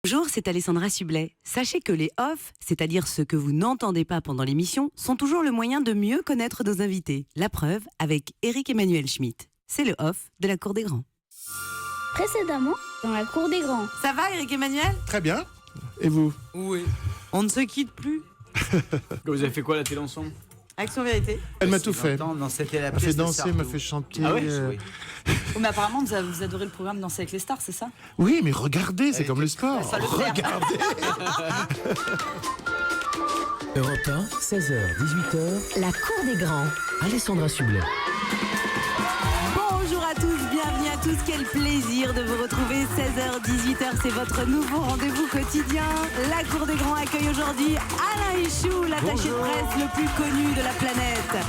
Bonjour, c'est Alessandra Sublet. Sachez que les off, c'est-à-dire ceux que vous n'entendez pas pendant l'émission, sont toujours le moyen de mieux connaître nos invités. La preuve avec Éric-Emmanuel Schmitt. C'est le off de la Cour des Grands. Précédemment, dans la Cour des Grands. Ça va, Éric-Emmanuel ? Très bien. Et vous? Oui. On ne se quitte plus. Vous avez fait quoi la télé ensemble? Action vérité. Elle m'a tout fait. Non, c'était la Elle m'a fait pièce de danser, elle m'a Sardou. fait chanter. Ah ouais Oui. Mais apparemment, vous adorez le programme Danser avec les stars, c'est ça? Oui, mais regardez, c'est comme le sport. Ça le fait. Regardez. Europe 1, 16h, 18h, La Cour des Grands. Alessandra Sublet. Bonjour à tous, bienvenue à tous. Quel plaisir de vous retrouver. 16h, 18h, c'est votre nouveau rendez-vous quotidien. La Cour des Grands accueille aujourd'hui Alain Hichou, l'attaché de presse le plus connu de la planète.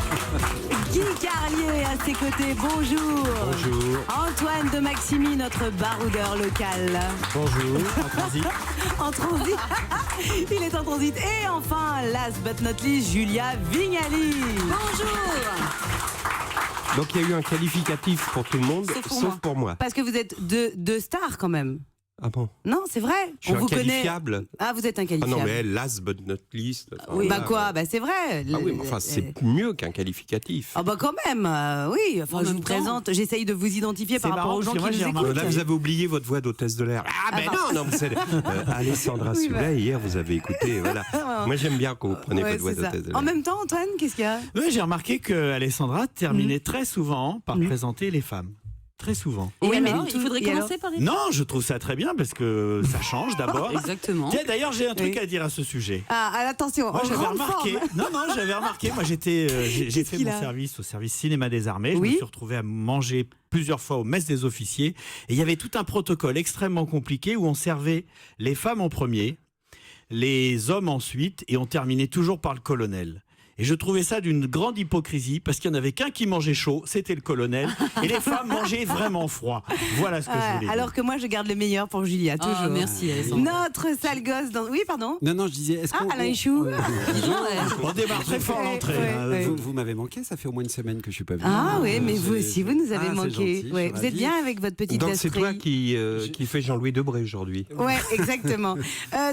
Guy Carlier à ses côtés, bonjour. Bonjour. Antoine de Maximi, notre baroudeur local. Bonjour. En transit. En transit. Il est en transit. Et enfin, last but not least, Julia Vignali. Bonjour. Donc il y a eu un qualificatif pour tout le monde, sauf pour moi. Parce que vous êtes deux stars quand même. Ah bon? Non, c'est vrai. Je suis On vous connaît. inqualifiable. Ah, vous êtes Ah inqualifiable. non, mais elle, last but not least. Enfin, Oui. Bah voilà. quoi? Bah c'est vrai. Ah oui, mais enfin, c'est mieux qu'un qualificatif. Ah bah quand même, oui. Enfin, En je même vous temps. présente. J'essaye de vous identifier par rapport marrant, aux gens parce qui que moi, nous j'ai écoutent. Là, vous avez oublié votre voix d'hôtesse de l'air. Ah ben non, c'est Alessandra Oui, Sublet, hier, vous avez écouté. Voilà. Moi, j'aime bien quand vous prenez Ouais, votre voix c'est ça. d'hôtesse de l'air. En même temps, Antoine, qu'est-ce qu'il y a? Oui, j'ai remarqué que Alessandra terminait très souvent par présenter les femmes. Très souvent. Et Oui, mais alors, tout- il faudrait et alors commencer par les Non, je trouve ça très bien parce que ça change d'abord. Exactement. Tiens, d'ailleurs, j'ai un truc Oui. à dire à ce sujet. Ah, attention. Moi, en j'avais grande remarqué. forme. J'avais remarqué. Moi, j'ai Qu'est-ce fait qu'il mon a service au service cinéma des armées. Je Oui. me suis retrouvé à manger plusieurs fois aux messes des officiers. Et il y avait tout un protocole extrêmement compliqué où on servait les femmes en premier, les hommes ensuite, et on terminait toujours par le colonel. Et je trouvais ça d'une grande hypocrisie parce qu'il n'y en avait qu'un qui mangeait chaud, c'était le colonel, et les femmes mangeaient vraiment froid. Voilà ce que je voulais dire. Alors que moi, je garde le meilleur pour Julia, toujours. Ah, merci, Alessandra. Notre sale gosse dans... Oui, pardon. Non, je disais, est-ce Ah, qu'on... Alain Hichou. Dis donc, On démarre très fort l'entrée. Ouais, hein. ouais. Vous m'avez manqué, ça fait au moins une semaine que je suis pas venu. Ah oui, mais vous C'est- aussi, vous nous avez Ah, c'est manqué. gentil, je Ouais, suis vous êtes ravi. bien avec votre petite Donc c'est toi Astrid. qui fait Jean-Louis Debré aujourd'hui. Ouais, exactement.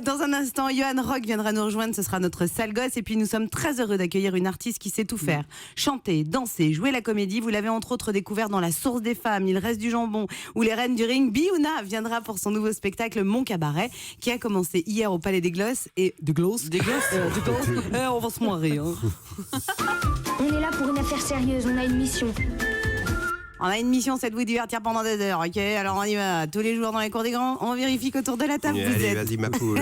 Dans un instant, Johan Rock viendra nous rejoindre, ce sera notre sale gosse. Et puis nous sommes très heureux d'accueillir une artiste qui sait tout faire. Chanter, danser, jouer la comédie. Vous l'avez entre autres découvert dans La Source des Femmes, Il reste du jambon ou Les Reines du Ring. Biouna viendra pour son nouveau spectacle Mon Cabaret, qui a commencé hier au Palais des Glosses. Et de Glosses. On va se moirer. Hein. On est là pour une affaire sérieuse, on a une mission. On a une mission, c'est de vous divertir pendant des heures, ok? Alors on y va. Tous les jours dans les cours des grands, on vérifie qu'autour de la table, vous Allez, êtes... vas-y ma poule.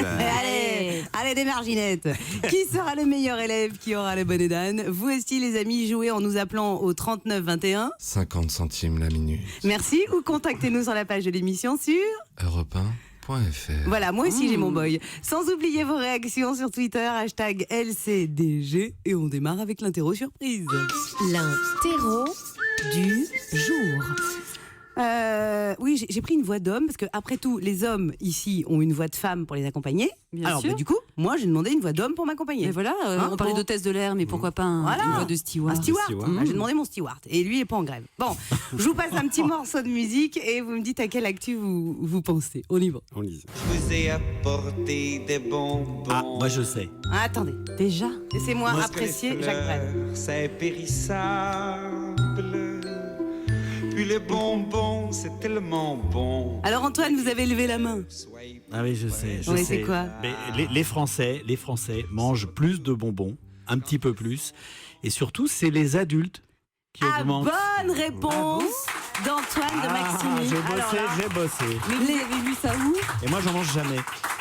Allez, des marginettes. Qui sera le meilleur élève? Qui aura le bonnet d'âne? Vous aussi, les amis, jouez en nous appelant au 39 21. 50 centimes la minute. Merci. Ou contactez-nous sur la page de l'émission sur... Europe1.fr. Voilà, moi aussi j'ai mon boy. Sans oublier vos réactions sur Twitter, hashtag LCDG. Et on démarre avec l'interro surprise. L'interro du jour. Oui, j'ai pris une voix d'homme parce que après tout, les hommes ici ont une voix de femme pour les accompagner. Bien Alors sûr. du coup, moi j'ai demandé une voix d'homme pour m'accompagner. Mais voilà, Hein, on parlait bon. d'hôtesse de l'air, mais pourquoi pas une voix de Un steward. steward. steward. J'ai demandé mon steward et lui il est pas en grève. Bon, je vous passe un petit morceau de musique et vous me dites à quelle actu vous pensez. On y va. On lise. Je vous ai apporté des bonbons. Ah, moi je sais. Ah, attendez, Déjà. laissez-moi Parce que apprécier les Jacques Brel. fleurs, c'est périssable. Puis les bonbons, c'est tellement bon. Alors Antoine, vous avez levé la main. Soyez Ah oui, je sais. Oui, c'est quoi? Mais les Français mangent plus de bonbons, un petit peu plus. Et surtout, c'est les adultes qui Ah, augmentent. bonne réponse d'Antoine de Maximi. J'ai Alors bossé, là, j'ai bossé. Mais vous avez lu ça où? Et moi, j'en mange jamais.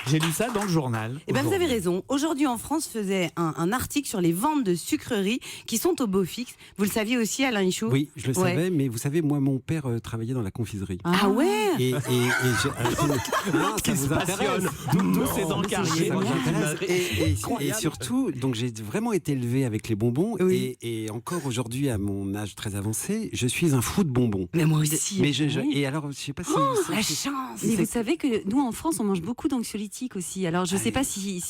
J'ai lu ça dans le journal. eh ben, vous avez aujourd'hui. raison. Aujourd'hui, en France, faisait un article sur les ventes de sucreries qui sont au beau fixe. Vous le saviez aussi, Alain Hichou? Oui, je le Ouais. savais, mais vous savez, moi, mon père travaillait dans la confiserie. Ah ouais? Et non, ça vous intéresse. Tout c'est dans le Ça carrier. m'intéresse. Et surtout, donc j'ai vraiment été élevé avec les bonbons. Oui. Et encore aujourd'hui, à mon âge très avancé, je suis un fou de bonbons. Mais moi aussi. Mais oui. et alors, je sais pas si. La chance. Mais vous savez que nous en France on mange beaucoup d'anxiolytiques aussi. Alors je ne sais pas si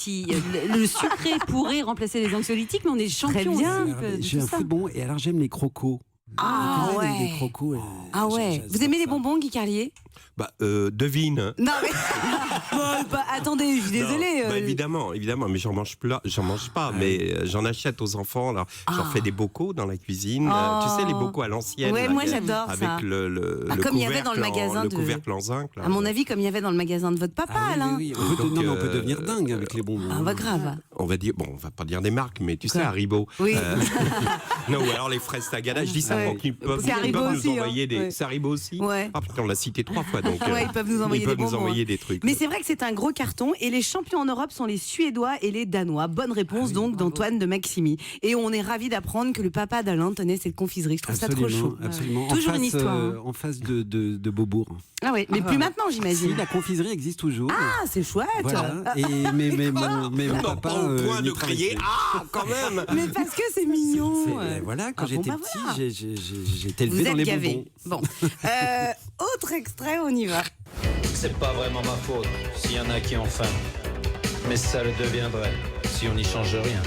le sucré pourrait remplacer les anxiolytiques, mais on est champion bien. aussi de J'ai un tout ça. fou de bonbons. Et alors, j'aime les crocos. Ah Ouais, ouais. des crocos. Ah ouais. Vous aimez les bonbons, Guy Carlier? Bah, devine. Non mais attendez, je suis désolée. Bah, évidemment, mais j'en mange pas, mais j'en achète aux enfants. Alors, j'en fais des bocaux dans la cuisine. Tu sais, les bocaux à l'ancienne. Ouais, là, moi j'adore avec ça. le comme il y avait dans le magasin le couvercle en zinc. Là. À mon avis, comme il y avait dans le magasin de votre papa, Alain. Oui. On peut devenir dingue avec les bonbons. Ah bah grave. On va dire, bon, on va pas dire des marques, mais tu sais, Haribo. Oui. Non, ou alors les fraises Tagada, je dis ça pour qu'ils peuvent, C'est Haribo nous aussi, envoyer hein. des. Ouais. C'est Haribo aussi. Ouais. Ah putain, on l'a cité 3 fois, donc. Ouais, ils peuvent nous envoyer des trucs. Mais c'est vrai que c'est un gros carton et les champions en Europe sont les Suédois et les Danois. Bonne réponse donc d'Antoine de Maximi. Et on est ravis d'apprendre que le papa d'Alain tenait cette confiserie. Je trouve ça trop chaud. Absolument. Toujours une histoire. En face de Beaubourg. Ah oui, mais plus maintenant, j'imagine. Si, la confiserie existe toujours. Ah, c'est chouette. Voilà. Mais mon papa. Au point de crier, ah, quand même. Mais parce que c'est mignon. Voilà, quand j'étais petit, voilà. j'ai été élevé Vous dans êtes les gavés. bonbons. Bon. Autre extrait, on y va. C'est pas vraiment ma faute s'il y en a qui ont faim. Mais ça le deviendrait si on n'y change rien.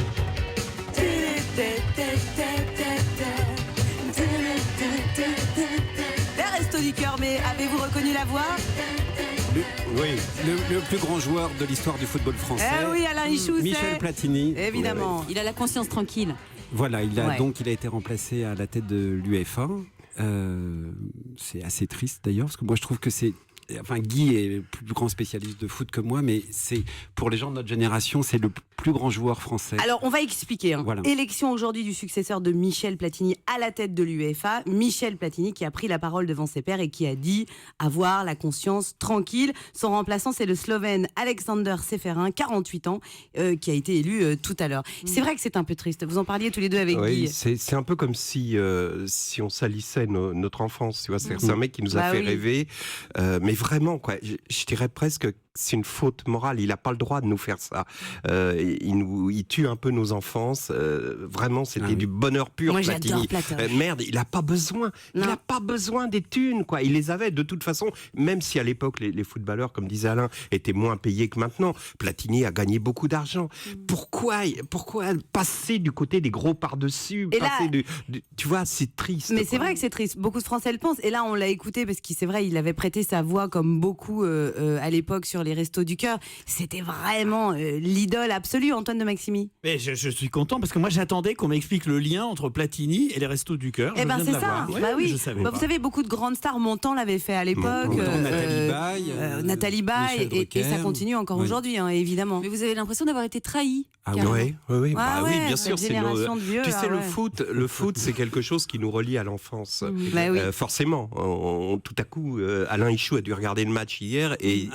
Les Restos du Cœur, mais avez-vous reconnu la voix? Le plus grand joueur de l'histoire du football français. Eh oui, Alain Hichou, Michel Platini. Évidemment. Il a la conscience tranquille. Voilà, il a été remplacé à la tête de l'UEFA. C'est assez triste d'ailleurs, parce que moi je trouve que c'est... Enfin, Guy est le plus grand spécialiste de foot que moi, mais c'est pour les gens de notre génération, c'est le plus grand joueur français. Alors, on va expliquer. Voilà. Élection aujourd'hui du successeur de Michel Platini à la tête de l'UEFA. Michel Platini qui a pris la parole devant ses pairs et qui a dit avoir la conscience tranquille. Son remplaçant, c'est le Slovène Alexander Seferin, 48 ans, qui a été élu tout à l'heure. C'est vrai que c'est un peu triste. Vous en parliez tous les deux avec Guy. C'est un peu comme si on salissait notre enfance. Tu vois, c'est un mec qui nous a fait rêver. Mais vraiment, quoi, je dirais presque que c'est une faute morale. Il n'a pas le droit de nous faire ça. Il tue un peu nos enfances. Vraiment, c'était du bonheur pur. Moi, Platini. Merde, il n'a pas besoin. Il n'a pas besoin des thunes, quoi. Il les avait de toute façon. Même si à l'époque, les footballeurs, comme disait Alain, étaient moins payés que maintenant. Platini a gagné beaucoup d'argent. Pourquoi passer du côté des gros par-dessus? Tu vois, c'est triste. Mais c'est vrai que c'est triste. Beaucoup de Français le pensent. Et là, on l'a écouté parce qu'il c'est vrai, il avait prêté sa voix comme beaucoup à l'époque sur les Restos du Cœur. C'était vraiment l'idole absolue, Antoine de Maximi. Mais je suis content parce que moi j'attendais qu'on m'explique le lien entre Platini et les Restos du Cœur. Eh ben c'est ça. Bah oui. Vous savez, beaucoup de grandes stars montants l'avaient fait à l'époque. Nathalie Baye et ça continue encore aujourd'hui, hein, évidemment. Mais vous avez l'impression d'avoir été trahi. Oui, bien sûr. C'est vieux, tu sais, le foot, c'est quelque chose qui nous relie à l'enfance. Forcément. Tout à coup, Alain Hichou a dû regarder le match hier et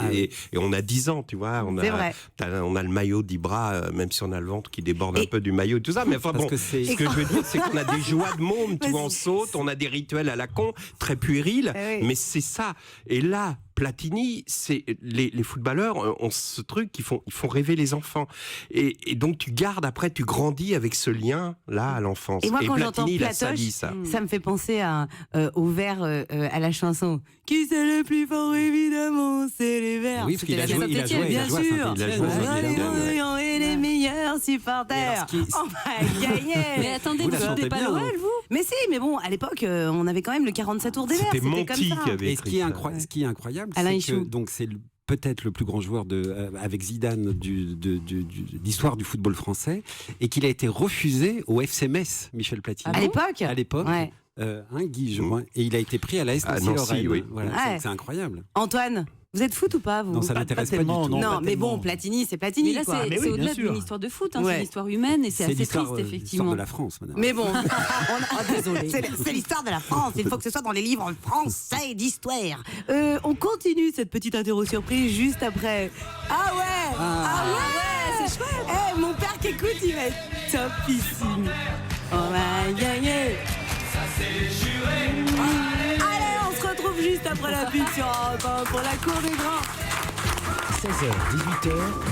on a 10 ans, tu vois. On a le maillot d'Ibra, même si on a le ventre qui déborde un peu du maillot et tout ça. Mais enfin bon, ce que je veux dire, c'est qu'on a des joies de môme, tu vois, on saute, on a des rituels à la con, très puérils, mais c'est ça. Et là, Platini, c'est les footballeurs ont ce truc ils font rêver les enfants et donc tu gardes après, tu grandis avec ce lien là à l'enfance. Et moi quand Platini, j'entends Platoche, ça me fait penser au vers à la chanson. Qui c'est le plus fort évidemment, c'est les Verts. Oui, parce qu'il a joué, bien sûr. Et les meilleurs supporters. On va gagner. Mais attendez, vous n'entendez pas l'OL, vous? Mais si, mais bon, à l'époque, on avait quand même le 47 tours des Verts. C'était Monty qui avait écrit. Et ce qui est incroyable, Alain c'est que donc c'est peut-être le plus grand joueur avec Zidane de l'histoire du football français, et qu'il a été refusé au FC Metz, Michel Platini. À l'époque. Ouais. Guy, je crois. Et il a été pris à la SNC Lorraine. Oui. Voilà, c'est incroyable. Antoine, vous êtes foot ou pas, vous? Non, ça n'intéresse pas du tout. Non, mais bon, Platini, c'est Platini. Mais là, quoi. c'est au-delà d'une histoire de foot, c'est une histoire humaine et c'est assez triste, effectivement. C'est l'histoire de la France, madame. Mais bon, désolé. C'est l'histoire de la France. Il faut que ce soit dans les livres français d'histoire. On continue cette petite interro surprise juste après. Ah ouais, c'est chouette. Mon père qui écoute, il va être topissime. On va gagner. Ça c'est juré. Allez, on se retrouve juste après la pub sur Europe 1 pour la Cour des Grands. 16h, 18h.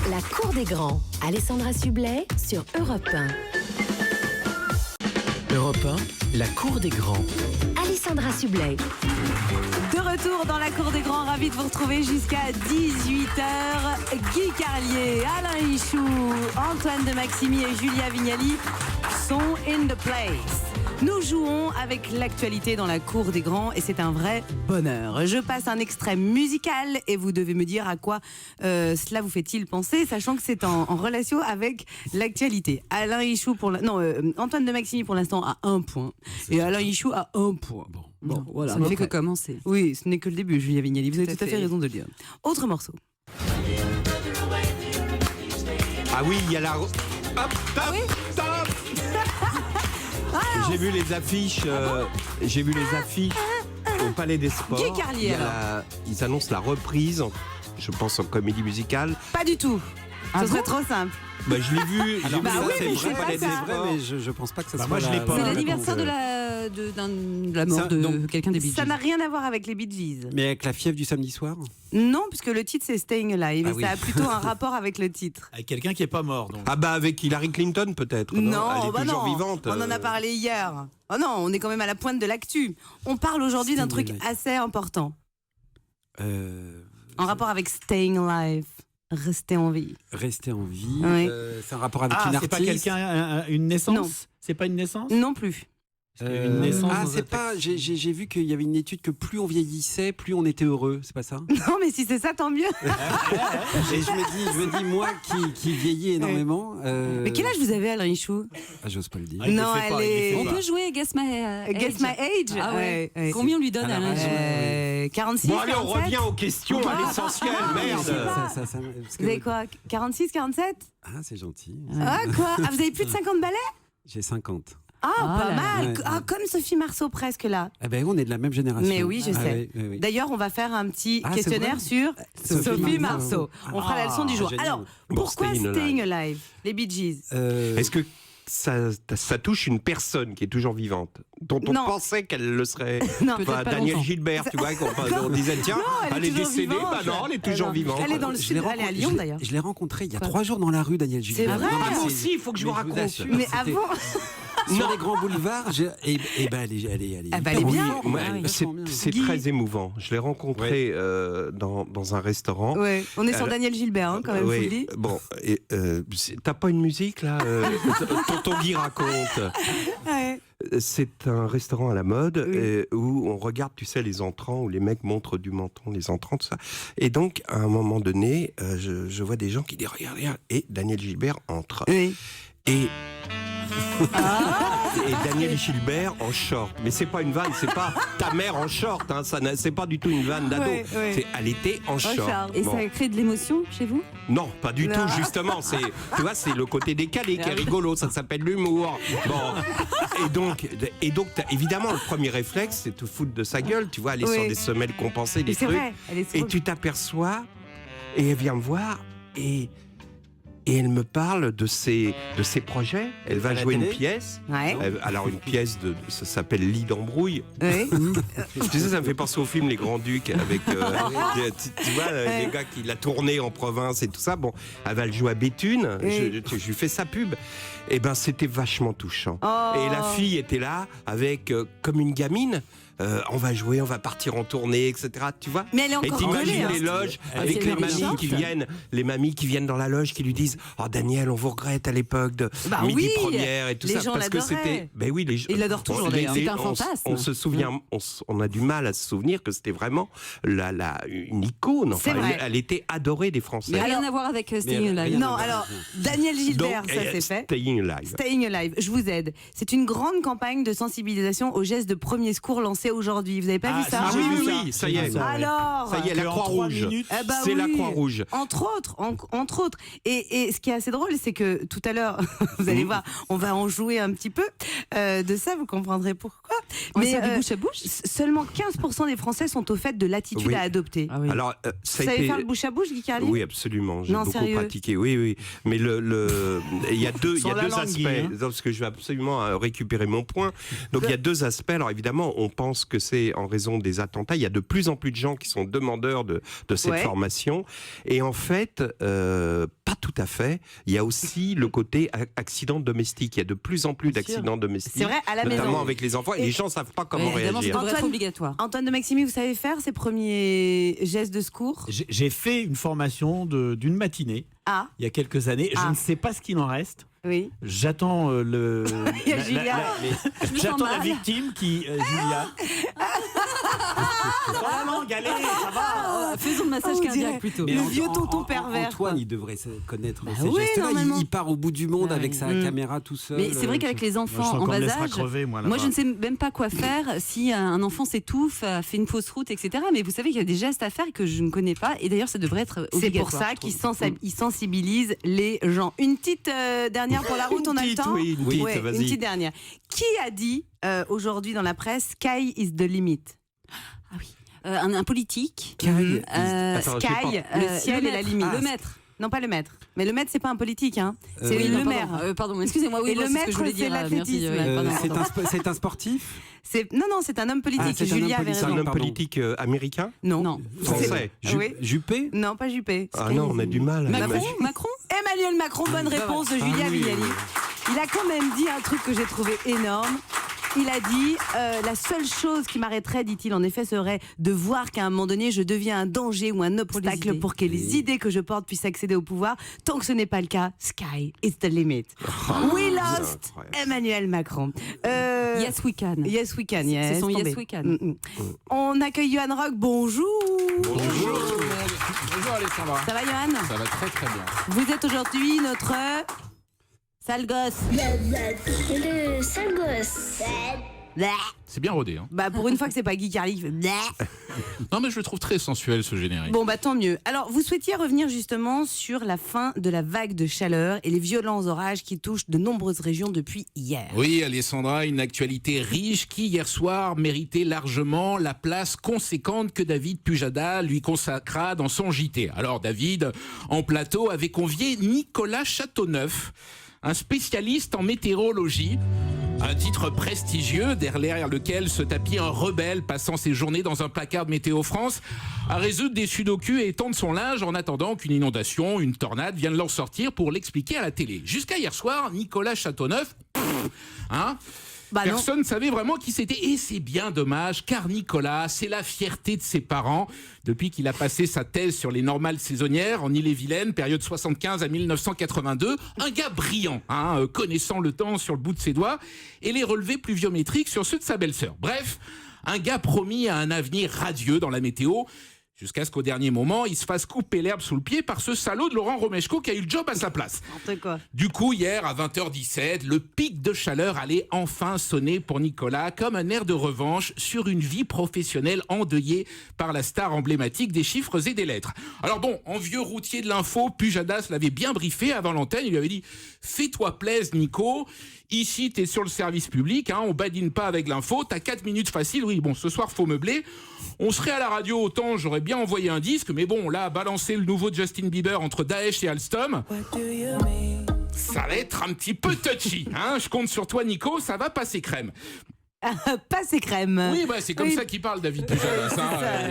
La Cour des Grands. Alessandra Sublet sur Europe 1. Europe 1, la Cour des Grands. Alessandra Sublet. De retour dans la Cour des Grands, ravi de vous retrouver jusqu'à 18h. Guy Carlier, Alain Hichou, Antoine de Maximi et Julia Vignali sont in the place. Nous jouons avec l'actualité dans la cour des grands et c'est un vrai bonheur. Je passe un extrait musical et vous devez me dire à quoi cela vous fait-il penser, sachant que c'est en relation avec l'actualité. Alain Hichou Antoine de Maximi pour l'instant a 1 point et Alain Hichou a 1 point. Bon, voilà, ça ne fait que commencer. Oui, ce n'est que le début, Julia Vignali. Vous avez tout à fait raison de le dire. Autre morceau. Ah oui, il y a la... Hop, top, top. J'ai vu les affiches. Au Palais des Sports. Guy Carlier. Ils annoncent la reprise, je pense en comédie musicale. Pas du tout. Ce serait trop simple. Bah, je l'ai vu. oui, mais c'est vrai, mais je pense pas que ça soit. Moi, je l'ai pas. C'est l'anniversaire de la mort de quelqu'un des Bee Gees. Ça n'a rien à voir avec les Bee Gees. Mais avec la fièvre du samedi soir. Non, puisque le titre c'est Staying Alive. Ah oui. Ça a plutôt un rapport avec le titre. Avec quelqu'un qui est pas mort. Donc. Ah bah avec Hillary Clinton peut-être. Non, elle est toujours vivante. On en a parlé hier. Oh non, on est quand même à la pointe de l'actu. On parle aujourd'hui d'un truc assez important. En rapport avec Staying Alive. Rester en vie. Rester en vie. Oui. C'est un rapport avec une artiste. C'est pas quelqu'un, une naissance. Non. C'est pas une naissance. Non plus. Une naissance. C'est pas. J'ai vu qu'il y avait une étude que plus on vieillissait, plus on était heureux. C'est pas ça? Non, mais si c'est ça, tant mieux. Et je me dis moi qui vieillis énormément. Mais quel âge vous avez, Alain Hichou? J'ose pas le dire. Non, elle est. On peut jouer Guess My Age. Guess My Age. Ah ouais. Combien on lui donne, Alain Hichou? 46. Bon allez, on 47. revient aux questions, à l'essentiel. Merde. Vous avez quoi? 46, 47? Ah, c'est gentil. Ah quoi? Ah, vous avez plus de 50 balais? J'ai 50. Ah, pas là mal. ouais. Ah, comme Sophie Marceau presque là. Eh ben, on est de la même génération. Mais oui, je sais. Oui. D'ailleurs, on va faire un petit Ah, c'est questionnaire vrai sur Sophie Marceau. On fera la leçon du jour. génial. Alors, Bon, pourquoi Staying Staying Alive? Les Bee Gees. Est-ce que ça touche une personne qui est toujours vivante, dont on Non. pensait qu'elle le serait? Non, Enfin, peut-être pas Daniel longtemps. Gilbert, tu vois, on disait tiens, elle est toujours décédée, vivante. bah non, elle est toujours vivante. Elle est dans le Je sud, l'ai elle est à Lyon d'ailleurs. Je l'ai rencontré il y a 3 jours dans la rue, Daniel Gilbert. vrai Non, mais Ah, moi c'est- aussi, il faut que je vous raconte. assure, Mais c'était avant. sur les grands boulevards, elle est Ah bah, elle est bien. Ouais, Ah oui. c'est très émouvant. Je l'ai rencontré dans un restaurant. Ouais, on est sur Alors, Daniel Gilbert hein, quand même, oui, je vous le dis. bon, t'as pas une musique là Tonton Guy raconte. Ouais. C'est un restaurant à la mode où on regarde, tu sais, les entrants, où les mecs montrent du menton, les entrants, tout ça. Et donc, à un moment donné, je vois des gens qui disent regarde, et Daniel Gilbert entre. Oui. Et Daniel Gilbert en short. Mais c'est pas une vanne, c'est pas ta mère en short, hein, c'est pas du tout une vanne d'ado. Ouais. Elle était en short. Et Bon. ça a créé de l'émotion chez vous? Non, pas du Non. tout, justement. Tu vois, c'est le côté décalé qui est rigolo, ça s'appelle l'humour. Bon. Et donc évidemment, le premier réflexe, c'est te foutre de sa gueule, tu vois, aller sur des semelles compensées, des Mais c'est trucs. vrai, elle est Et trop- tu t'aperçois, et elle vient me voir, et elle me parle de ses projets. Elle va À la jouer une télé pièce. Ouais. Alors une pièce ça s'appelle Lit d'embrouille. Oui. Tu sais, ça me fait penser au film Les Grands Ducs avec tu vois les gars qui l'a tourné en province et tout ça. Bon, elle va le jouer à Béthune. Oui. Je lui fais sa pub. Et ben c'était vachement touchant. Oh. Et la fille était là avec comme une gamine. On va jouer, on va partir en tournée, etc. Tu vois? Mais elle est Et encore t'imagines collée, les hein. loges Elle avec est les méchante. mamies qui viennent dans la loge qui lui disent oh Daniel, on vous regrette à l'époque de Bah Midi oui, Première et tout les ça gens parce que l'adoraient. c'était ben oui les Ils l'adorent toujours, les- d'ailleurs. les- C'est un on- fantasme. On se souvient, on a du mal à se souvenir que c'était vraiment une icône. Enfin, C'est vrai. elle était adorée des Français. Mais rien à voir avec Staying Alive. Non, alors, Daniel Gilbert, Donc, ça c'est fait. Staying Alive. Staying Alive, je vous aide. C'est une grande campagne de sensibilisation aux gestes de premier secours lancée aujourd'hui. Vous avez pas vu ça? Ah j'ai oui, vu oui, ça. oui, ça y J'ai est. vu ça, Alors, Ça y est, la Que en 3 Croix-Rouge. minutes. eh ben C'est la oui. Croix-Rouge. Entre autres. Et ce qui est assez drôle, c'est que tout à l'heure, vous allez voir, on va en jouer un petit peu de ça, vous comprendrez pourquoi. Mais du bouche à bouche? Seulement 15% des Français sont au fait de l'attitude Oui. à adopter. Ah oui. Alors, Vous ça a savez été... faire le bouche à bouche, Guy Carlier? Oui, absolument. J'ai Non, beaucoup sérieux. pratiqué. Oui. Mais il y a deux Sans la langue, aspects. Guy, hein. Parce que je vais absolument récupérer mon point. Donc, il y a 2 aspects. Alors, évidemment, on pense que c'est en raison des attentats. Il y a de plus en plus de gens qui sont demandeurs de cette Ouais. formation. Et en fait, pas tout à fait. Il y a aussi le côté accident domestique. Il y a de plus en plus d'accidents domestiques. C'est vrai, à la notamment maison. avec les enfants. Et les gens ne savent pas comment réagir. Antoine, obligatoire. Antoine de Maximi, vous savez faire ces premiers gestes de secours? J'ai fait une formation d'une matinée il y a quelques années. Je ne sais pas ce qu'il en reste. Oui. J'attends Il y a Julia. J'attends la victime qui Julia. Dans la langue, allez, ça va. Faisons le massage cardiaque plutôt. Le vieux tonton pervers. Antoine, il devrait connaître ces oui, gestes-là. normalement. Il part au bout du monde avec sa caméra tout seul. Mais c'est vrai qu'avec les enfants en bas âge, moi je ne sais même pas quoi faire si un enfant s'étouffe, fait une fausse route, etc. Mais vous savez qu'il y a des gestes à faire que je ne connais pas. Et d'ailleurs, ça devrait être obligatoire. C'est pour ça qu'ils sensibilisent les gens. Une petite dernière pour la route, on a le temps? Oui, une petite dernière. Qui a dit aujourd'hui dans la presse « Sky is the limit » Ah oui. Un politique. Sky, le ciel et la limite. Le maître. Non, pas le maître. Mais le maître, c'est pas un politique, hein. C'est oui, le maire. Pardon, excusez-moi. Oui, et le maître, c'est l'athlétisme. C'est un sportif? Non, c'est un homme politique. Julia avait raison. C'est un homme politique américain? Non. Français? Juppé? Non, pas Juppé. Ah non, on a du mal. Macron? Emmanuel Macron, bonne réponse de Julia Vignali. Il a quand même dit un truc que j'ai trouvé énorme. Il a dit la seule chose qui m'arrêterait, dit-il, en effet, serait de voir qu'à un moment donné, je deviens un danger ou un obstacle pour que les idées que je porte puissent accéder au pouvoir. Tant que ce n'est pas le cas, sky is the limit. We lost Emmanuel Macron. Yes, we can. Yes, we can. Yes, c'est son yes, we can. On accueille Johan Rock. Bonjour. Bonjour Alessandra. Ça va, Johan? Ça va très très bien. Vous êtes aujourd'hui notre... sale gosse. Le sale gosse. C'est bien rodé. Hein. Bah pour une fois que c'est pas Guy Carly qui fait... Non mais je le trouve très sensuel ce générique. Bon bah tant mieux. Alors vous souhaitiez revenir justement sur la fin de la vague de chaleur et les violents orages qui touchent de nombreuses régions depuis hier. Oui Alessandra, une actualité riche qui hier soir méritait largement la place conséquente que David Pujada lui consacra dans son JT. Alors David, en plateau, avait convié Nicolas Châteauneuf, un spécialiste en météorologie. Un titre prestigieux derrière lequel se tapit un rebelle passant ses journées dans un placard de Météo France à résoudre des sudoku et étendre son linge en attendant qu'une inondation, une tornade vienne leur sortir pour l'expliquer à la télé. Jusqu'à hier soir, Nicolas Châteauneuf, personne ne savait vraiment qui c'était. Et c'est bien dommage, car Nicolas, c'est la fierté de ses parents. Depuis qu'il a passé sa thèse sur les normales saisonnières en Ille-et-Vilaine, période 75 à 1982, un gars brillant, connaissant le temps sur le bout de ses doigts, et les relevés pluviométriques sur ceux de sa belle-sœur. Bref, un gars promis à un avenir radieux dans la météo, jusqu'à ce qu'au dernier moment, il se fasse couper l'herbe sous le pied par ce salaud de Laurent Romeshko qui a eu le job à sa place. Du coup, hier, à 20h17, le pic de chaleur allait enfin sonner pour Nicolas comme un air de revanche sur une vie professionnelle endeuillée par la star emblématique des chiffres et des lettres. Alors bon, en vieux routier de l'info, Pujadas l'avait bien briefé avant l'antenne. Il lui avait dit « Fais-toi plaisir, Nico. Ici, t'es sur le service public, on badine pas avec l'info. T'as 4 minutes faciles. Oui, bon, ce soir, faut meubler. On serait à la radio, autant j'aurais bien envoyé un disque, mais bon, là, balancer le nouveau Justin Bieber entre Daesh et Alstom, ça va être un petit peu touchy. Je compte sur toi, Nico, ça va passer crème. Passer crème. Oui, c'est comme ça qu'il parle, David Pujadas.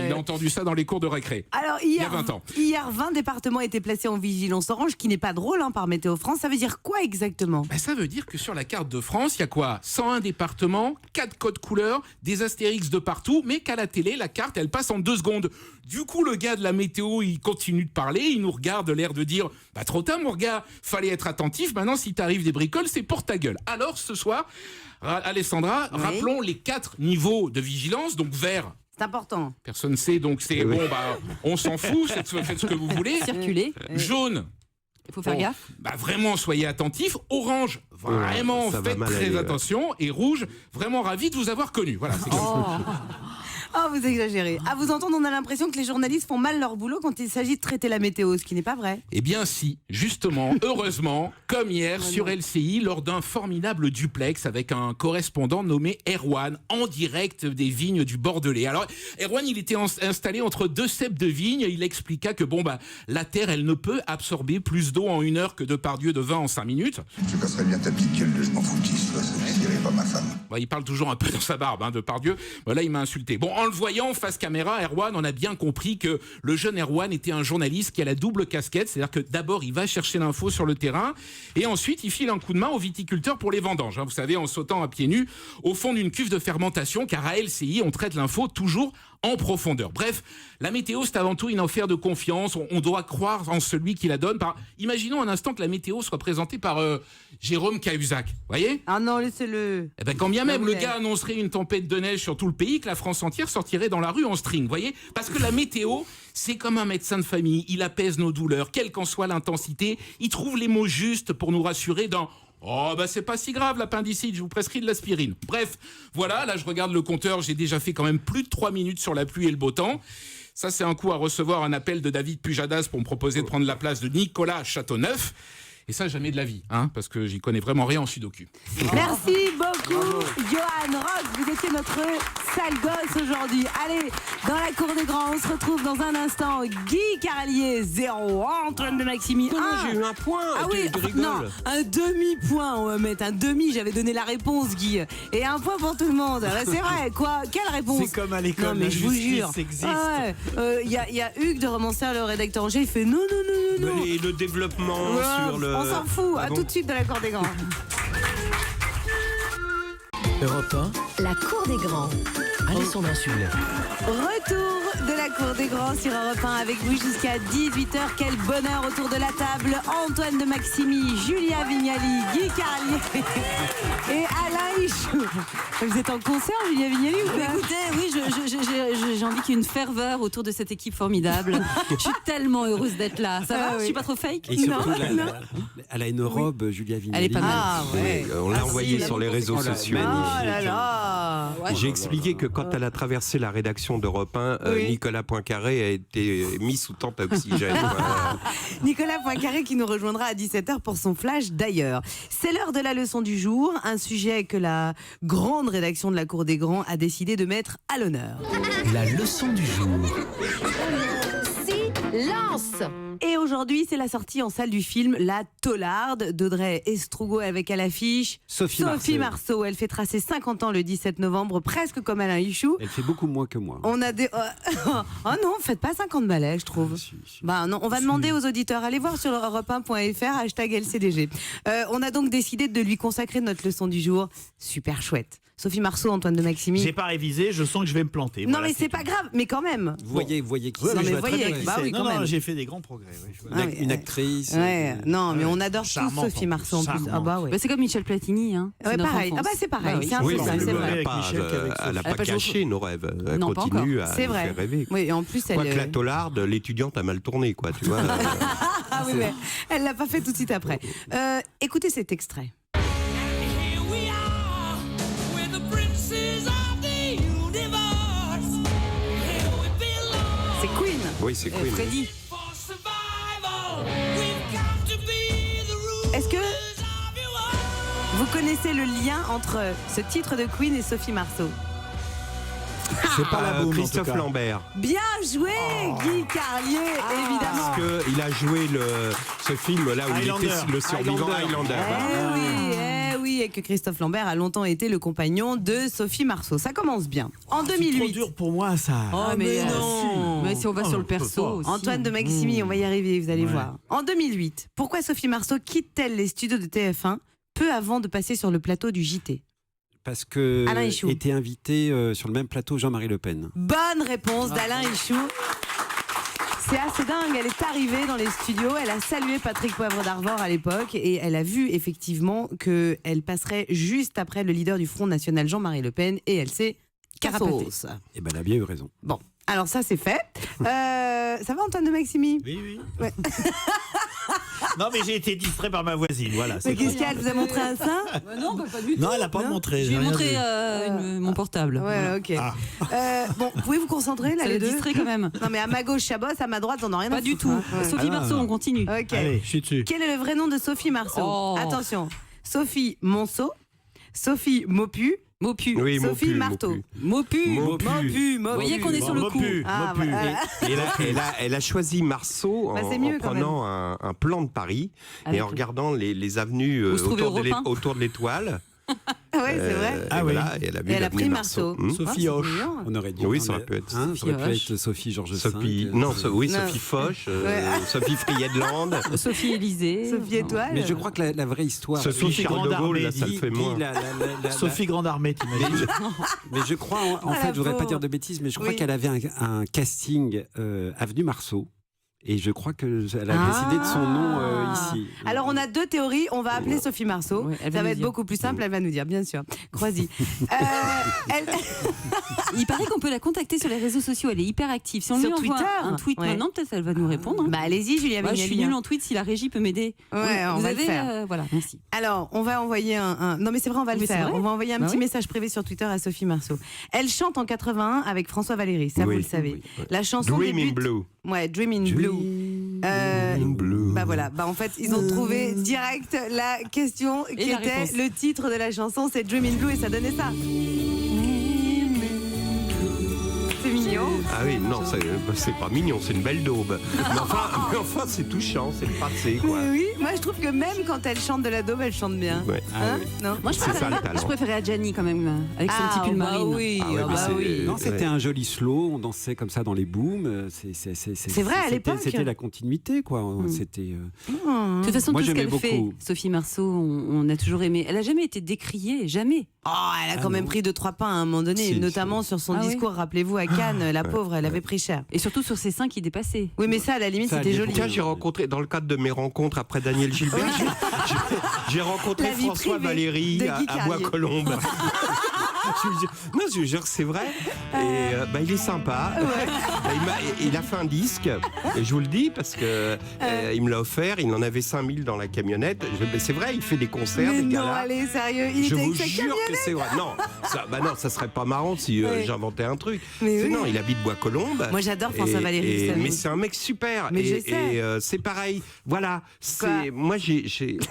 Il a entendu ça dans les cours de récré. Alors, il y a 20 ans. Hier, 20 départements étaient placés en vigilance orange, qui n'est pas drôle par Météo France. Ça veut dire quoi exactement? Ça veut dire que sur la carte de France, il y a quoi? 101 départements, 4 codes couleurs, des astérix de partout, mais qu'à la télé, la carte, elle passe en 2 secondes. Du coup, le gars de la météo, il continue de parler, il nous regarde de l'air de dire « trop tard, mon gars, fallait être attentif, maintenant, si t'arrives des bricoles, c'est pour ta gueule. » Alors, ce soir, Alessandra, rappelons les 4 niveaux de vigilance, donc vert. C'est important. Personne ne sait, donc c'est on s'en fout, faites ce que vous voulez. Circuler. Jaune. Il faut faire gaffe. Vraiment, soyez attentifs. Orange, vraiment, faites très attention. Et rouge, vraiment ravi de vous avoir connu. Voilà, c'est comme ça. Oh, vous exagérez. À vous entendre, on a l'impression que les journalistes font mal leur boulot quand il s'agit de traiter la météo, ce qui n'est pas vrai. Eh bien si, justement, heureusement, comme hier sur LCI, lors d'un formidable duplex avec un correspondant nommé Erwan, en direct des vignes du Bordelais. Alors, Erwan, il était installé entre 2 ceps de vignes. Il expliqua que la terre, elle ne peut absorber plus d'eau en 1 heure que Depardieu de vin en 5 minutes. Tu passerais bien ta petite gueule de je m'en foutiste, ça ne pas ma femme. Il parle toujours un peu dans sa barbe, Depardieu. Là, il m'a insulté. Bon, En le voyant face caméra, Erwan, on a bien compris que le jeune Erwan était un journaliste qui a la double casquette, c'est-à-dire que d'abord il va chercher l'info sur le terrain et ensuite il file un coup de main aux viticulteurs pour les vendanges. Vous savez, en sautant à pieds nus au fond d'une cuve de fermentation, car à LCI on traite l'info toujours en profondeur. Bref, la météo, c'est avant tout une affaire de confiance. On doit croire en celui qui la donne. Imaginons un instant que la météo soit présentée par Jérôme Cahuzac. Voyez ? Ah non, laissez-le. Eh ben, quand bien même le gars annoncerait une tempête de neige sur tout le pays, que la France entière sortirait dans la rue en string. Voyez ? Parce que la météo, c'est comme un médecin de famille. Il apaise nos douleurs, quelle qu'en soit l'intensité. Il trouve les mots justes pour nous rassurer dans... Oh, bah c'est pas si grave l'appendicite, je vous prescris de l'aspirine. Bref, voilà, là je regarde le compteur, j'ai déjà fait quand même plus de 3 minutes sur la pluie et le beau temps. Ça, c'est un coup à recevoir un appel de David Pujadas pour me proposer de prendre la place de Nicolas Châteauneuf. Et ça, jamais de la vie, hein, parce que j'y connais vraiment rien en sudoku. Merci beaucoup, Johan Rock. Vous étiez notre sale gosse aujourd'hui. Allez, dans la cour des grands, on se retrouve dans un instant. Guy Carlier, 0. Antoine de Maximi, 1. J'ai eu un point. Ah oui, non, un demi-point. On va mettre un demi. J'avais donné la réponse, Guy. Et un point pour tout le monde. C'est vrai, quoi. Quelle réponse? C'est comme à l'école. Non, mais je vous jure. Existe. Il y a Hugues de Romancière, le rédacteur en chef. Il fait non. Et le développement sur le... On s'en fout. À tout de suite dans la cour des grands. Europe 1, La cour des grands. Alessandra Sublet. Retour de la cour des grands sur Europe 1 avec vous jusqu'à 18h. Quel bonheur autour de la table. Antoine de Maximi, Julia Vignali, Guy Carlier et Alain Hichou. Vous êtes en concert, Julia Vignali, ou pas? Écoutez, oui, j'ai envie qu'il y ait une ferveur autour de cette équipe formidable. Je suis tellement heureuse d'être là. Ça va? Je suis pas trop fake? Et surtout, elle a une robe, Julia Vignali. Elle est pas mal. Ah, ouais. On l'a envoyé sur les réseaux sociaux. Oh là là. J'ai expliqué que quand elle a traversé la rédaction d'Europe 1, Nicolas Poincaré a été mis sous tente à oxygène. Nicolas Poincaré qui nous rejoindra à 17h pour son flash d'ailleurs. C'est l'heure de la leçon du jour, un sujet que la grande rédaction de la Cour des Grands a décidé de mettre à l'honneur. La leçon du jour. Silence. Et aujourd'hui, c'est la sortie en salle du film La Taularde d'Audrey Estrugo avec à l'affiche Sophie Marceau. Elle fait tracer 50 ans le 17 novembre, presque comme Alain Hichou. Elle fait beaucoup moins que moi. On a des... Oh non, faites pas 50 balais, je trouve. Bah non, on va demander aux auditeurs, allez voir sur europe1.fr, #LCDG. On a donc décidé de lui consacrer notre leçon du jour. Super chouette. Sophie Marceau, Antoine de Maximi. J'ai pas révisé, je sens que je vais me planter. Non, voilà, mais c'est pas grave, mais quand même. Vous voyez qui c'est. Non, mais voyez, bah oui, quand même. J'ai fait des grands progrès. Une actrice. Non, mais on adore tous Sophie Marceau en plus. Ah bah ouais. Bah, c'est comme Michel Platini. Hein. Ouais, pareil. Ah bah c'est pareil. C'est un peu ça, c'est vrai. Elle n'a pas caché nos rêves. Elle continue à nous faire rêver. Oui, et en plus, elle. Quoique la Taularde, l'étudiante a mal tourné, quoi, tu vois. Ah oui, mais elle l'a pas fait tout de suite après. Écoutez cet extrait. C'est Queen. Oui, c'est Queen. Freddy. Est-ce que vous connaissez le lien entre ce titre de Queen et Sophie Marceau? C'est pas la boum, Christophe Lambert. Bien joué, Guy Carlier, évidemment. Parce qu'il a joué ce film-là où Highlander. il était le survivant Highlander. Oui, et que Christophe Lambert a longtemps été le compagnon de Sophie Marceau. Ça commence bien. En 2008. C'est trop dur pour moi, ça. Oh, mais non. Mais si on va sur le perso aussi. Antoine de Maximi, on va y arriver, vous allez voir. En 2008, pourquoi Sophie Marceau quitte-t-elle les studios de TF1 peu avant de passer sur le plateau du JT? Parce que était invité sur le même plateau Jean-Marie Le Pen. Bonne réponse d'Alain Hichou. C'est assez dingue, elle est arrivée dans les studios, elle a salué Patrick Poivre d'Arvor à l'époque et elle a vu effectivement qu'elle passerait juste après le leader du Front National Jean-Marie Le Pen et elle s'est carapatée. Et ben elle a bien eu raison. Bon, alors ça c'est fait. Ça va Antoine de Maximi? Oui. Ouais. Non mais j'ai été distrait par ma voisine, voilà. Mais qu'est-ce qu'elle vous a montré un sein? Non, pas du tout. Non, elle n'a pas montré. Je lui ai montré mon portable. Ouais, ok. Bon, vous pouvez vous concentrer là, les deux? Distrait quand même. Non mais à ma gauche Chabot, à ma droite on n'a rien à foutre. Pas du tout. Sophie Marceau, on continue. Ok. Allez, je suis dessus. Quel est le vrai nom de Sophie Marceau? Attention, Sophie Monceau, Sophie Maupu. Oui, Sophie Marteau. Mopu. Vous voyez qu'on est sur le coup. Elle a choisi Marceau en prenant un plan de Paris et en regardant les avenues autour de l'Étoile. Ouais, c'est vrai. Voilà, et elle a pris Marceau. Sophie Hoche. On aurait dit. Oui, ça aurait pu être. Ça aurait pu être Sophie Georges Sophie. V. Sophie Foch, Sophie Friedland. Sophie Élysée. Sophie Étoile. Mais je crois que la vraie histoire. Sophie Charles de Gaulle, ça le fait moins. Sophie Grande Armée, t'imagines. Mais je crois, en fait, je voudrais pas dire de bêtises, mais je crois qu'elle avait un casting Avenue Marceau. Et je crois qu'elle a décidé de son nom ici. Alors, on a 2 théories. On va appeler Sophie Marceau. Ouais, ça va être beaucoup plus simple. Elle va nous dire, bien sûr. Croisy. Il paraît qu'on peut la contacter sur les réseaux sociaux. Elle est hyper active. Si on sur lui envoie Twitter un tweet maintenant, peut-être elle va nous répondre. Bah, allez-y, Julia. Je suis nulle en tweet. Si la régie peut m'aider. Ouais, on va le faire. Voilà, merci. Alors, on va envoyer un... Non, mais c'est vrai, on va le faire. On va envoyer un petit message privé sur Twitter à Sophie Marceau. Elle chante en 81 avec François Valéry. Ça, vous le savez. La chanson Dream in débute... Blue. Ouais, Dream in Blue. Bah voilà, en fait, ils ont trouvé direct la question qui était le titre de la chanson, c'est Dream in Blue et ça donnait ça. C'est mignon. Ah oui, non, c'est pas mignon, c'est une belle daube. Mais enfin, c'est touchant, c'est le passé, quoi. Mais oui, moi je trouve que même quand elle chante de la daube, elle chante bien. Ouais. Non. Moi, je préférais Adjani quand même, avec son petit pull marine. Oui, Non, c'était un joli slow, on dansait comme ça dans les booms. C'est vrai, à l'époque. C'était la continuité, quoi. C'était. De toute façon, moi, tout ce qu'elle beaucoup. fait, Sophie Marceau, on a toujours aimé. Elle a jamais été décriée, jamais. Oh, elle a quand même pris 2-3 pains à un moment donné, notamment sur son discours. Rappelez-vous à Cannes, la pauvre, elle avait pris cher. Et surtout sur ses seins qui dépassaient. Oui, mais ça, à la limite, c'était joli. Tiens, j'ai rencontré, dans le cadre de mes rencontres après Daniel Gilbert, j'ai rencontré François Valéry à Bois-Colombes. Non, je vous jure que c'est vrai. Et il est sympa. Il a fait un disque. Et je vous le dis parce que il me l'a offert. Il en avait 5000 dans la camionnette. C'est vrai, il fait des concerts, des galas. Non, allez, sérieux. Je vous jure que c'est vrai. Non, ça serait pas marrant si j'inventais un truc. Non, il habite Bois-Colombes. Moi, j'adore François Valéry. Mais c'est un mec super. Mais et c'est pareil. Voilà. Moi,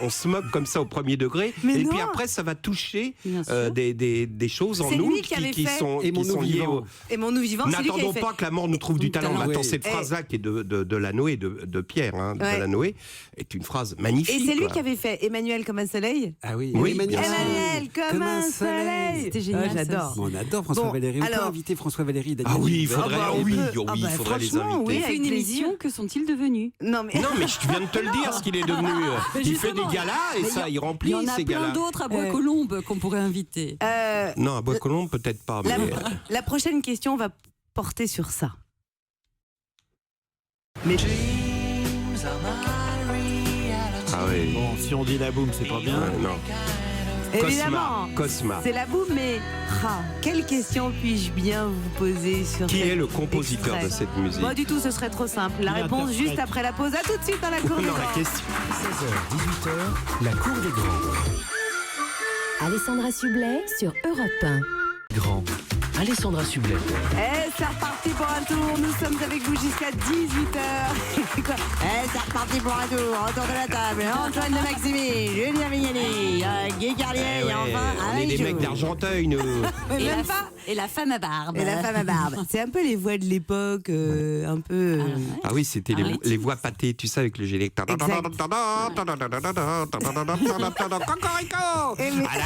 on se moque comme ça au premier degré. Et puis après, ça va toucher des choses en nous qui sont liées au... Et mon nous vivant, c'est lui qui N'attendons pas que la mort nous trouve du talent. Attends, cette phrase-là qui est de Lanoé, de Pierre, de Lanoé, est une phrase magnifique. Et c'est lui qui avait fait Emmanuel comme un soleil. Ah oui, Emmanuel comme un soleil. C'était génial. J'adore. On adore François Valéry. On peut inviter François Valéry. Ah oui, il faudrait les inviter. Il fait une émission, que sont-ils devenus? Non, mais je viens de te le dire, ce qu'il est devenu. Il fait des galas et ça, il remplit ces galas. Il y en a plein d'autres à Bois-Colombes qu'on pourrait inviter. Non, à Bois-Colombes, peut-être pas. La prochaine question va porter sur ça. Mais... Ah oui. Bon, si on dit la boum, c'est pas bien. Non. Évidemment, Cosma. C'est la boum, mais quelle question puis-je bien vous poser sur Qui est le compositeur de cette musique? Pas du tout, ce serait trop simple. La réponse juste après la pause. À tout de suite dans la cour des grands. La question. 16h, 18h, la cour des grands. Alessandra Sublet sur Europe 1. Grand. Alessandra Sublet. Et c'est reparti pour un tour. Nous sommes avec vous jusqu'à 18h. C'est reparti pour un tour. Autour de la table, Antoine de Maximi, Julien Vignali, Guy Carlier et enfin on est des mecs d'Argenteuil, nous. Et la femme à barbe. Et la femme à barbe. C'est un peu les voix de l'époque, un peu... Ah oui, c'était les voix pâtées, tu sais, avec le générique. À la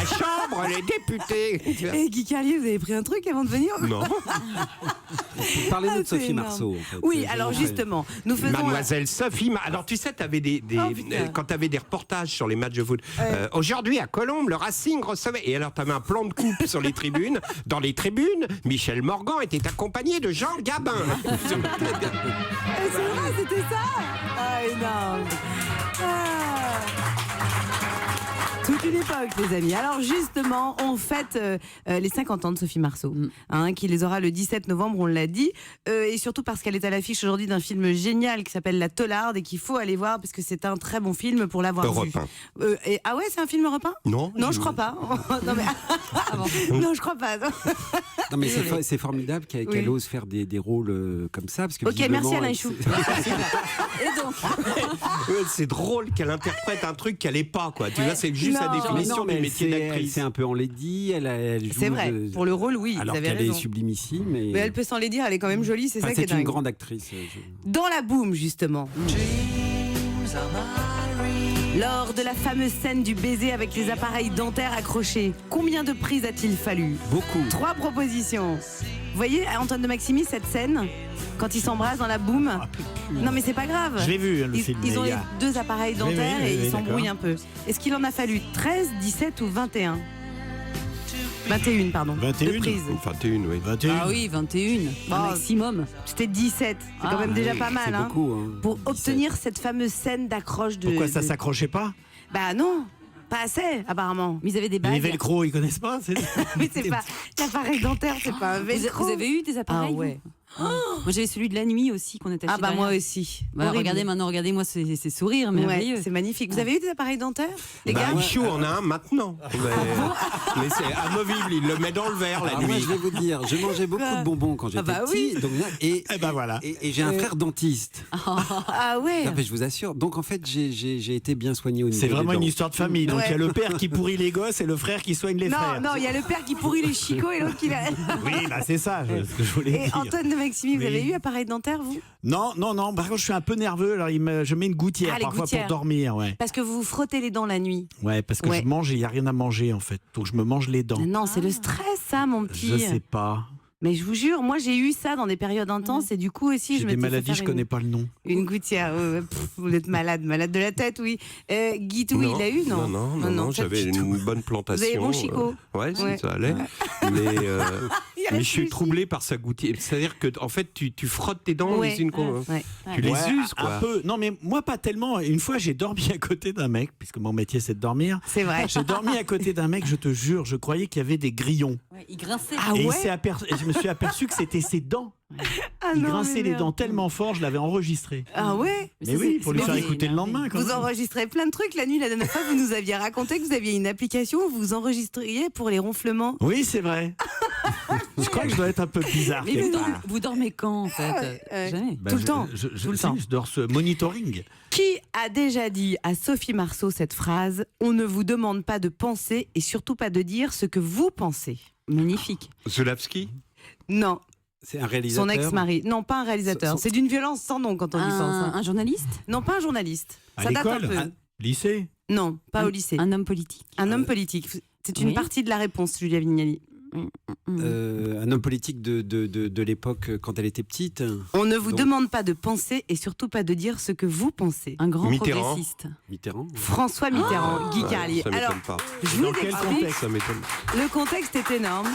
chambre, les députés. Et Guy Carlier, vous avez pris un truc avant de venir? Non. Parlez-nous de Sophie Marceau. En fait. Oui, alors justement, nous faisons... Mademoiselle Sophie alors tu sais, quand tu avais des reportages sur les matchs de foot, aujourd'hui à Colombes, le Racing recevait... Et alors tu avais un plan de coupe sur les tribunes. Dans les tribunes, Michel Morgan était accompagné de Jean Gabin. C'est vrai, c'était ça. Ah, énorme. Toute une époque, les amis. Alors justement, on fête les 50 ans de Sophie Marceau, qui les aura le 17 novembre, on l'a dit, et surtout parce qu'elle est à l'affiche aujourd'hui d'un film génial qui s'appelle La Teularde et qu'il faut aller voir parce que c'est un très bon film pour l'avoir vu. Ah ouais, c'est un film européen? Non, je crois pas. Non, mais... non, je crois pas. Non, mais c'est formidable qu'elle ose faire des rôles comme ça. Parce que ok, merci Alain Chou. Et donc c'est drôle qu'elle interprète un truc qu'elle n'est pas, quoi. Tu vois, c'est juste la définition du métier d'actrice. C'est un peu enlaidie, elle joue. C'est vrai, pour le rôle, oui. Alors qu'elle est sublimissime. Mais elle peut s'en les dire, elle est quand même jolie, c'est ça qui est dingue. C'est une grande actrice. Dans la boum, justement. Lors de la fameuse scène du baiser avec les appareils dentaires accrochés, combien de prises a-t-il fallu? Beaucoup. 3 propositions. Vous voyez, Antoine de Maximi, cette scène, quand ils s'embrassent dans la boum. Non, mais c'est pas grave. Je l'ai vu, le film. Ils ont les 2 appareils dentaires et ils s'embrouillent un peu. Est-ce qu'il en a fallu 13, 17 ou 21? 21, pardon. 21 de prises. 21, oui. 21. Ah oui, 21. Bon, maximum. C'était 17. C'est quand même déjà pas mal. C'est beaucoup. Hein. Pour obtenir cette fameuse scène d'accroche de. Pourquoi ça s'accrochait pas? Bah non, pas assez, apparemment. Mais ils avaient des bagues. Les velcro, ils connaissent pas? Mais c'est pas. L'appareil dentaire, c'est pas un velcro. Vous avez eu des appareils? Ah ouais. Moi j'avais celui de la nuit aussi qu'on était acheté. Ah bah derrière. moi aussi. Bah, regardez maintenant, regardez-moi ces sourires merveilleux. Ouais, c'est magnifique. Vous avez eu des appareils dentaires, les gars? Michou en a un maintenant. Mais c'est amovible, il le met dans le verre la nuit. Moi, je vais vous dire, je mangeais beaucoup de bonbons quand j'étais petit. Oui. Donc, et ben voilà. Et j'ai un frère dentiste. Ah ouais. Non, mais je vous assure. Donc en fait, j'ai été bien soigné au niveau C'est vraiment des une dents. histoire de famille. Donc il y a le père qui pourrit les gosses et le frère qui soigne les frères. Non, il y a le père qui pourrit les chicots et l'autre qui la. Oui, bah c'est ça ce que je voulais Et dire. Antoine de Maximi, vous Oui. avez eu appareil dentaire, vous? Non. Par contre, je suis un peu nerveux. Alors je mets une gouttière Ah, les parfois gouttières. pour dormir. Ouais. Parce que vous vous frottez les dents la nuit. Ouais, parce que Ouais. je mange et il n'y a rien à manger en fait. Donc je me mange les dents. Non, c'est le stress, ça, mon petit. Je sais pas. Mais je vous jure, moi j'ai eu ça dans des périodes intenses et du coup aussi J'ai je des m'étais fait maladies, faire je connais pas le nom. une gouttière. Vous êtes malade de la tête, oui. Guitou, il l'a eu, non? Non, j'avais une bonne plantation. Vous avez bon chicot? Ouais, Ouais. ça allait. Mais je suis troublé par sa gouttière. C'est-à-dire que en fait, tu frottes tes dents les unes contre tu les uses, quoi. Un peu. Non, mais moi pas tellement. Une fois, j'ai dormi à côté d'un mec, puisque mon métier c'est de dormir. C'est vrai. J'ai dormi à côté d'un mec, je te jure, je croyais qu'il y avait des grillons. Ouais, il grinçait. Ah Et ouais? je me suis aperçu que c'était ses dents. Ah Il non, grinçait mais les merde. dents tellement fort, je l'avais enregistré. Ah ouais? Mais oui, pour lui mais faire vous- écouter le lendemain. Quand Vous même. enregistrez plein de trucs la nuit. La dernière fois, vous nous aviez raconté que vous aviez une application où vous enregistriez pour les ronflements. Oui, c'est vrai. Je crois que je dois être un peu bizarre. Mais quelque part. vous dormez quand en fait? Jamais. Bah, tout le temps. Je, Tout le si, temps. je dors ce monitoring. Qui a déjà dit à Sophie Marceau cette phrase: on ne vous demande pas de penser et surtout pas de dire ce que vous pensez? Magnifique. Zulavski? Non, C'est un réalisateur. son ex-mari. Non, pas un réalisateur. C'est d'une violence sans nom quand on y pense. hein. Un journaliste? Non, pas un journaliste. À Ça date un l'école, peu. lycée. Non, pas au lycée. Un homme politique. Un homme politique. C'est une Oui. partie de la réponse, Julia Vignali. Un homme politique de l'époque quand elle était petite. On ne vous Donc- demande pas de penser et surtout pas de dire ce que vous pensez. Un grand Mitterrand. progressiste. Mitterrand. François Mitterrand, Guy Carlier. Ça m'étonne Alors, pas. je vous Dans quel explique. contexte? Ça m'étonne. Le contexte est énorme.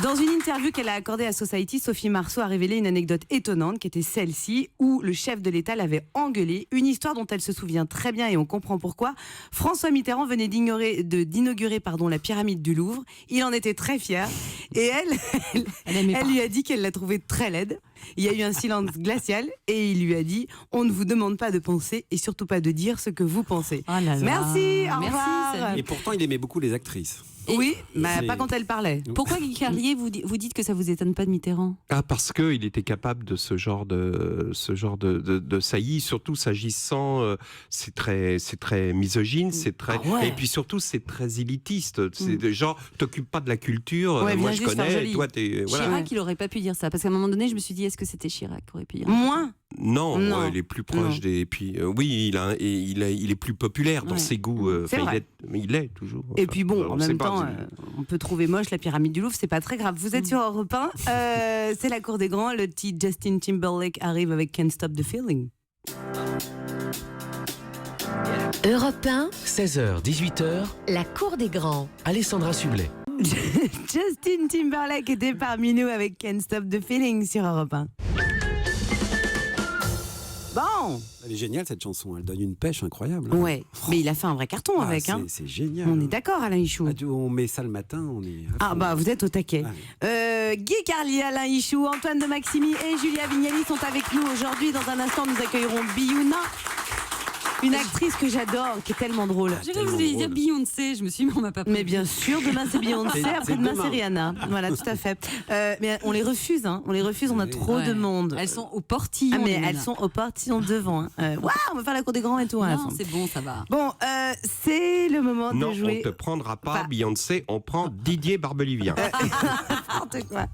Dans une interview qu'elle a accordée à Society, Sophie Marceau a révélé une anecdote étonnante qui était celle-ci, où le chef de l'État l'avait engueulée. Une histoire dont elle se souvient très bien et on comprend pourquoi. François Mitterrand venait d'inaugurer la pyramide du Louvre. Il en était très fier. Et elle lui a dit qu'elle l'a trouvée très laide. Il y a eu un silence glacial et il lui a dit: on ne vous demande pas de penser et surtout pas de dire ce que vous pensez. Oh là là. Merci, au Merci, revoir. salut. Et pourtant, il aimait beaucoup les actrices. Oui, mais c'est- pas quand elle parlait. Pourquoi Guy Carlier, vous dites que ça vous étonne pas de Mitterrand? Ah, parce qu'il était capable de ce genre de saillie, surtout s'agissant, c'est très misogyne, c'est très, Ah ouais. et puis surtout c'est très élitiste. C'est des gens, t'occupes pas de la culture, Ouais, moi viens je juste faire connais, joli. et toi t'es, voilà. Chirac, il aurait pas pu dire ça. Parce qu'à un moment donné, je me suis dit, est-ce que c'était Chirac qui aurait pu dire ça? Moins. Non, Non. ouais, il est plus proche Non. des. Et puis oui, il est plus populaire dans Ouais. ses goûts. C'est Enfin, vrai. mais il est toujours. Et Enfin, puis bon, on en sait même pas, temps, on peut trouver moche la pyramide du Louvre, c'est pas très grave. Vous êtes sur Europe 1, c'est la cour des grands. Le petit Justin Timberlake arrive avec Can't Stop the Feeling. Europe 1, 16h, 18h, la cour des grands. Alessandra Sublet. Justin Timberlake était parmi nous avec Can't Stop the Feeling sur Europe 1. Bon, Elle est géniale cette chanson, elle donne une pêche incroyable. ouais, mais il a fait un vrai carton Ah, avec. Hein. c'est génial. On est d'accord, Alain Hichou. Ah, on met ça le matin, on est. à Ah fond. bah vous êtes au taquet. Guy Carlier, Alain Hichou, Antoine de Maximi et Julia Vignali sont avec nous aujourd'hui. Dans un instant, nous accueillerons Biouna, une actrice que j'adore, qui est tellement drôle. J'ai cru que vous alliez dire Beyoncé, je me suis dit, mais on m'a pas pris. Mais bien sûr, demain c'est Beyoncé, C'est après-demain demain. c'est Rihanna. Voilà, tout à fait. Mais on les refuse, hein. On les refuse, on a trop Ouais. de monde. Elles sont au portillon. Ah mais les elles nanas. sont au portillon devant. Hein. Waouh, on va faire la cour des grands et tout à la Non, fin. c'est bon, ça va. Bon, c'est le moment Non, de jouer. on te prendra pas Enfin- Beyoncé, on prend Didier Barbelivien. N'importe quoi.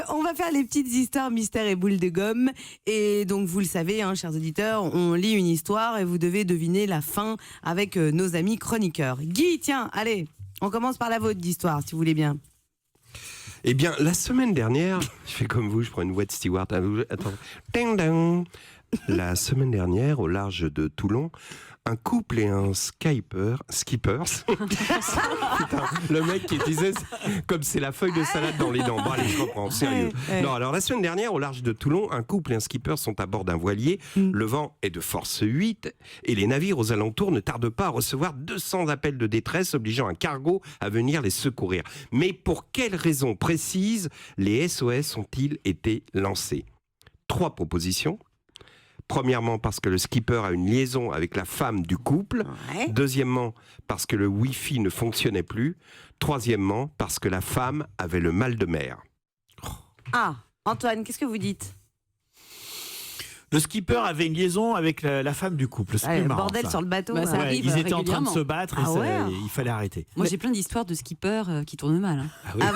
On va faire les petites histoires mystères et boules de gomme. Et donc, vous le savez, hein, chers auditeurs, on lit une histoire et vous devez deviner la fin avec nos amis chroniqueurs. Guy, tiens, allez, on commence par la vôtre d'histoire, si vous voulez bien. Eh bien, la semaine dernière, je fais comme vous, je prends une voix de Stewart. Attends. Ding, ding. La semaine dernière, au large de Toulon, un couple et un skippers. Putain, le mec qui disait comme c'est la feuille de salade dans les dents. Bon, allez, je reprends, sérieux. Non, alors la semaine dernière, au large de Toulon, un couple et un skipper sont à bord d'un voilier. Le vent est de force 8 et les navires aux alentours ne tardent pas à recevoir 200 appels de détresse obligeant un cargo à venir les secourir. Mais pour quelles raisons précises les SOS ont-ils été lancés ? 3 propositions. Premièrement, parce que le skipper a une liaison avec la femme du couple. Ouais. Deuxièmement, parce que le Wi-Fi ne fonctionnait plus. Troisièmement, parce que la femme avait le mal de mer. Ah, Antoine, qu'est-ce que vous dites ? Le skipper avait une liaison avec la femme du couple. C'est plus marrant, bordel ça. sur le bateau. Bah, ça arrive ils étaient en train de se battre et il fallait arrêter. Moi, j'ai plein d'histoires de skippers qui tournent mal. Hein. Ah, oui. Ah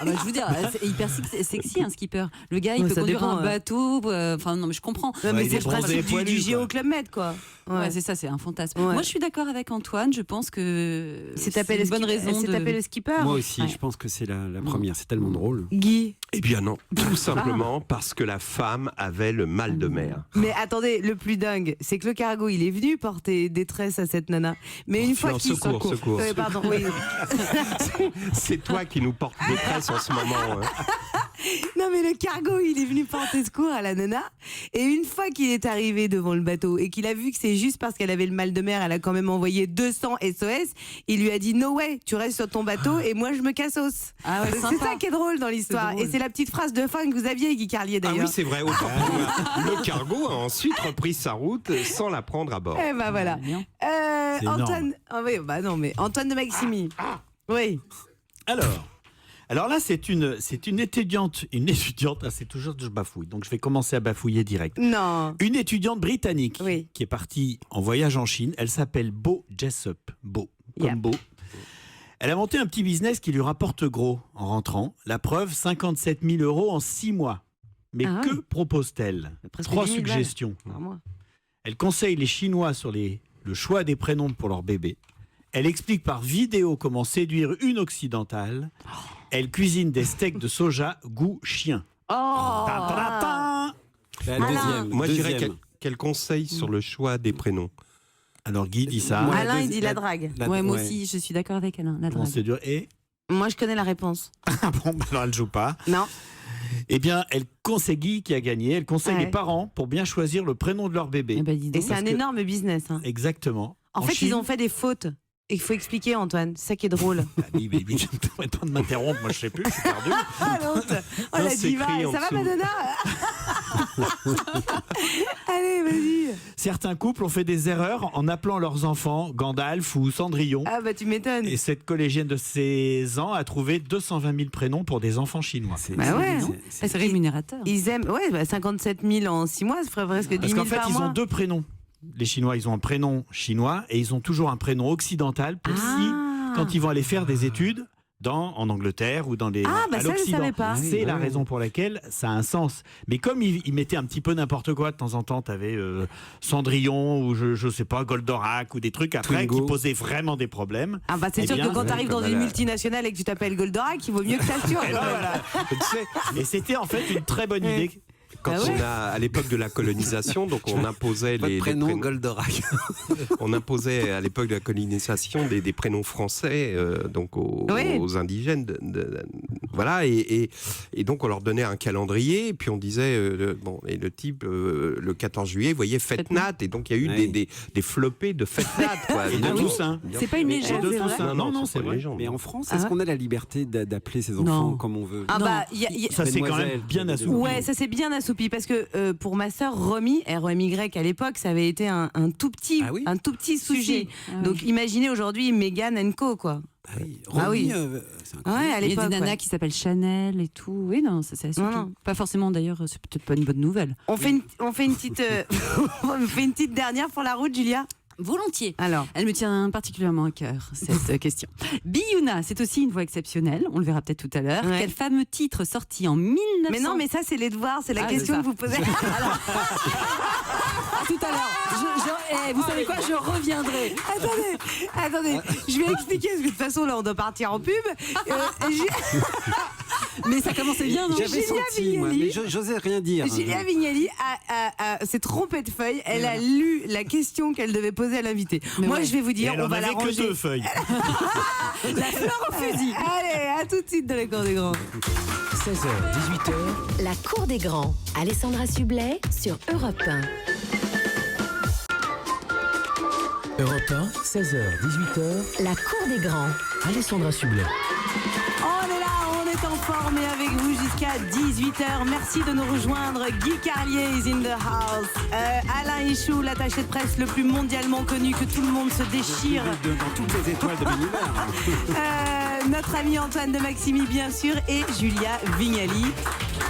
bon Je vous dis, c'est hyper sexy un skipper. Le gars, il peut conduire un bateau. Enfin, non, mais je comprends. Ouais, mais c'est le principe du Géo Club Med, quoi. Ouais, c'est ça, c'est un fantasme. Ouais. Moi, je suis d'accord avec Antoine. Je pense que c'est une bonne raison de taper le skipper. Moi aussi, je pense que c'est la première. C'est tellement drôle. Guy. Eh bien non, tout simplement parce que la femme avait le mal de mer. Mais attendez, le plus dingue, c'est que le cargo, il est venu porter détresse à cette nana. Mais une fois qu'il secours. Pardon, oui. C'est toi qui nous porte détresse en ce moment. Non mais le cargo, il est venu porter secours à la nana. Et une fois qu'il est arrivé devant le bateau et qu'il a vu que c'est juste parce qu'elle avait le mal de mer, elle a quand même envoyé 200 SOS. Il lui a dit no way, tu restes sur ton bateau et moi je me cassos. Ah ouais, c'est ça qui est drôle dans l'histoire. Et c'est la petite phrase de fin que vous aviez, Guy Carlier, d'ailleurs. Ah oui, c'est vrai. Le cargo a ensuite repris sa route sans la prendre à bord. Eh ben voilà. Antoine, Antoine de Maximi. Oui. Alors là, c'est une étudiante, c'est toujours je bafouille, donc je vais commencer à bafouiller direct. Non. Une étudiante britannique qui est partie en voyage en Chine, elle s'appelle Bo Jessup, Bo, comme Bo. Elle a monté un petit business qui lui rapporte gros en rentrant. La preuve, 57 000 € en 6 mois. Mais que propose-t-elle ? 3 suggestions. Elle conseille les Chinois sur le choix des prénoms pour leur bébé. Elle explique par vidéo comment séduire une occidentale. Elle cuisine des steaks de soja goût chien. Moi, je dirais qu'elle conseille sur le choix des prénoms. Alors Guy dit ça. Alain, il dit la drague. Moi aussi, je suis d'accord avec Alain. La drague. Séduire et moi, je connais la réponse. Bon, alors elle joue pas. Non. Eh bien, elle conseille Guy qui a gagné. Elle conseille les parents pour bien choisir le prénom de leur bébé. Et c'est un énorme business. Hein. Exactement. En fait, Chine, ils ont fait des fautes. Et il faut expliquer, Antoine, c'est ça qui est drôle. Oui, je ne devrais pas m'interrompre, moi je sais plus, je suis perdu. Ah l'honte. Oh la diva, ça va Madonna? Allez, vas-y. Certains couples ont fait des erreurs en appelant leurs enfants Gandalf ou Cendrillon. Ah bah tu m'étonnes. Et cette collégienne de 16 ans a trouvé 220 000 prénoms pour des enfants chinois. C'est rémunérateur. Ils aiment, 57 000 en 6 mois, ça ferait presque 10 000 par mois. Parce qu'en fait, ils ont 2 prénoms. Les Chinois, ils ont un prénom chinois et ils ont toujours un prénom occidental pour quand ils vont aller faire des études en Angleterre ou à l'Occident. C'est la raison pour laquelle ça a un sens. Mais comme ils mettaient un petit peu n'importe quoi, de temps en temps, tu avais Cendrillon ou je sais pas, Goldorak ou des trucs après qui posaient vraiment des problèmes. Ah bah c'est sûr que quand tu arrives dans une multinationale et que tu t'appelles Goldorak, il vaut mieux que ça assures. Et c'était en fait une très bonne idée. Quand on a, à l'époque de la colonisation, donc on imposait les prénoms Goldorak. On imposait à l'époque de la colonisation des prénoms français donc aux indigènes. Voilà, et donc on leur donnait un calendrier, et puis on disait et le type le 14 juillet, vous voyez, fête Nat, et donc il y a eu des flopées de fête Nat. C'est pas une légende, c'est vrai. Non, c'est une légende. Mais en France, est-ce qu'on a la liberté d'appeler ses enfants comme on veut? Ah bah ça c'est quand même bien assoupi. Ouais, ça c'est bien assoupi. Parce que pour ma sœur Romy, ROMY à l'époque, ça avait été un tout petit, un tout petit sujet. Donc imaginez aujourd'hui Meghan & Co quoi. Romy, c'est incroyable. À l'époque, il y a des nanas qui s'appellent Chanel et tout. Oui, non, c'est pas forcément d'ailleurs, c'est peut-être pas une bonne nouvelle. On fait une petite, on fait une petite dernière pour la route, Julia. Volontiers. Alors. Elle me tient particulièrement à cœur, cette question. Biyuna, c'est aussi une voix exceptionnelle, on le verra peut-être tout à l'heure. Ouais. Quel fameux titre sorti en 1900... Mais non, mais ça, c'est les devoirs, c'est la question que vous posez. Alors... tout à l'heure. Vous savez quoi, je reviendrai. Attendez, je vais expliquer, parce que de toute façon, là, on doit partir en pub. Mais ça commençait bien, non? J'avais senti, moi, mais j'osais rien dire. Julia Vignali s'est trompée de feuille. Elle a lu la question qu'elle devait poser à l'invité. Moi, je vais vous dire, on va la ranger. que 2 feuilles. La fleur au fusil. Allez, à tout de suite dans les cours des grands. 16h, 18h. La Cour des Grands. Alessandra Sublet sur Europe 1. Europe 1, 16h, 18h. La Cour des Grands. Alessandra Sublet. On est là, on est en forme et avec vous jusqu'à 18h. Merci de nous rejoindre. Guy Carlier is in the house. Alain Hichou, l'attaché de presse le plus mondialement connu, que tout le monde se déchire. Dans toutes les étoiles de l'univers. Notre ami Antoine de Maximi, bien sûr, et Julia Vignali,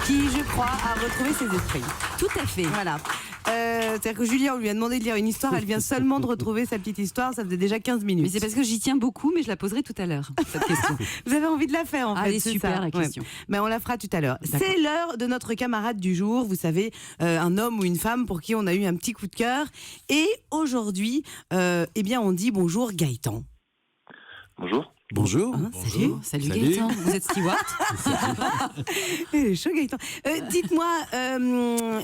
qui, je crois, a retrouvé ses esprits. Tout à fait. Voilà. C'est-à-dire que Julia, on lui a demandé de lire une histoire, elle vient seulement de retrouver sa petite histoire, ça faisait déjà 15 minutes. Mais c'est parce que j'y tiens beaucoup, mais je la poserai tout à l'heure, cette question. Vous avez envie de la faire, en fait. Elle est super, ça. la question. Ouais. Mais on la fera tout à l'heure. C'est l'heure de notre camarade du jour, vous savez, un homme ou une femme pour qui on a eu un petit coup de cœur. Et aujourd'hui, eh bien, on dit bonjour Gaëtan. Bonjour. Bonjour. Salut Gaëtan. Vous êtes steward? Il est chaud Gaëtan. Dites-moi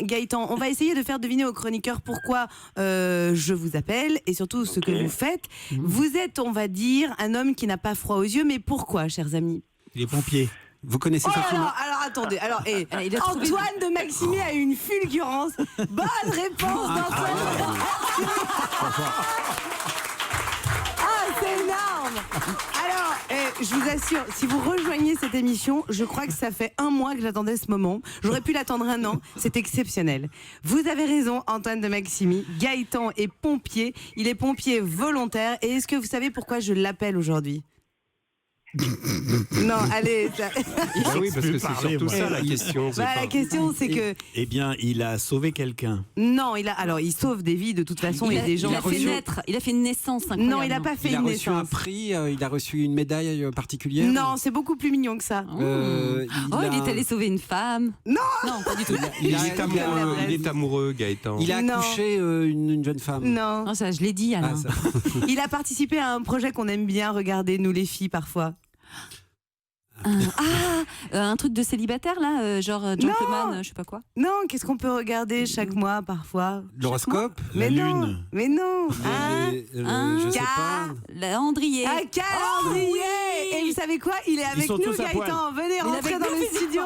Gaëtan, on va essayer de faire deviner aux chroniqueurs pourquoi je vous appelle et surtout ce que vous faites. Vous êtes, on va dire, un homme qui n'a pas froid aux yeux, mais pourquoi, chers amis? Les pompiers. Vous connaissez cette alors attendez, Antoine de Maximi a eu une fulgurance. Bonne réponse d'Antoine. C'est énorme. Alors, je vous assure, si vous rejoignez cette émission, je crois que ça fait 1 mois que j'attendais ce moment. J'aurais pu l'attendre 1 an. C'est exceptionnel. Vous avez raison, Antoine de Maximi. Gaëtan est pompier. Il est pompier volontaire. Et est-ce que vous savez pourquoi je l'appelle aujourd'hui? Non, allez. Oui, parce que c'est surtout ça la question. La question, c'est que. Eh bien, il a sauvé quelqu'un. Non, il sauve des vies de toute façon et des gens. Il a fait une naissance incroyable. Non, il n'a pas fait une naissance. Il a reçu un prix, il a reçu une médaille particulière. Non, c'est beaucoup plus mignon que ça. Il est allé sauver une femme. Non, pas du tout. Il est amoureux, Gaëtan. Il a accouché une jeune femme. Non, ça, je l'ai dit, Alain. Il a participé à un projet qu'on aime bien regarder, nous les filles, parfois. Un truc de célibataire là, genre gentleman, je sais pas quoi. Non, qu'est-ce qu'on peut regarder chaque mois parfois? L'horoscope? Mais non, mais non. Je sais pas. Calendrier. Un calendrier. Et vous savez quoi? Il est avec nous, Gaëtan. Venez rentrer dans le studio.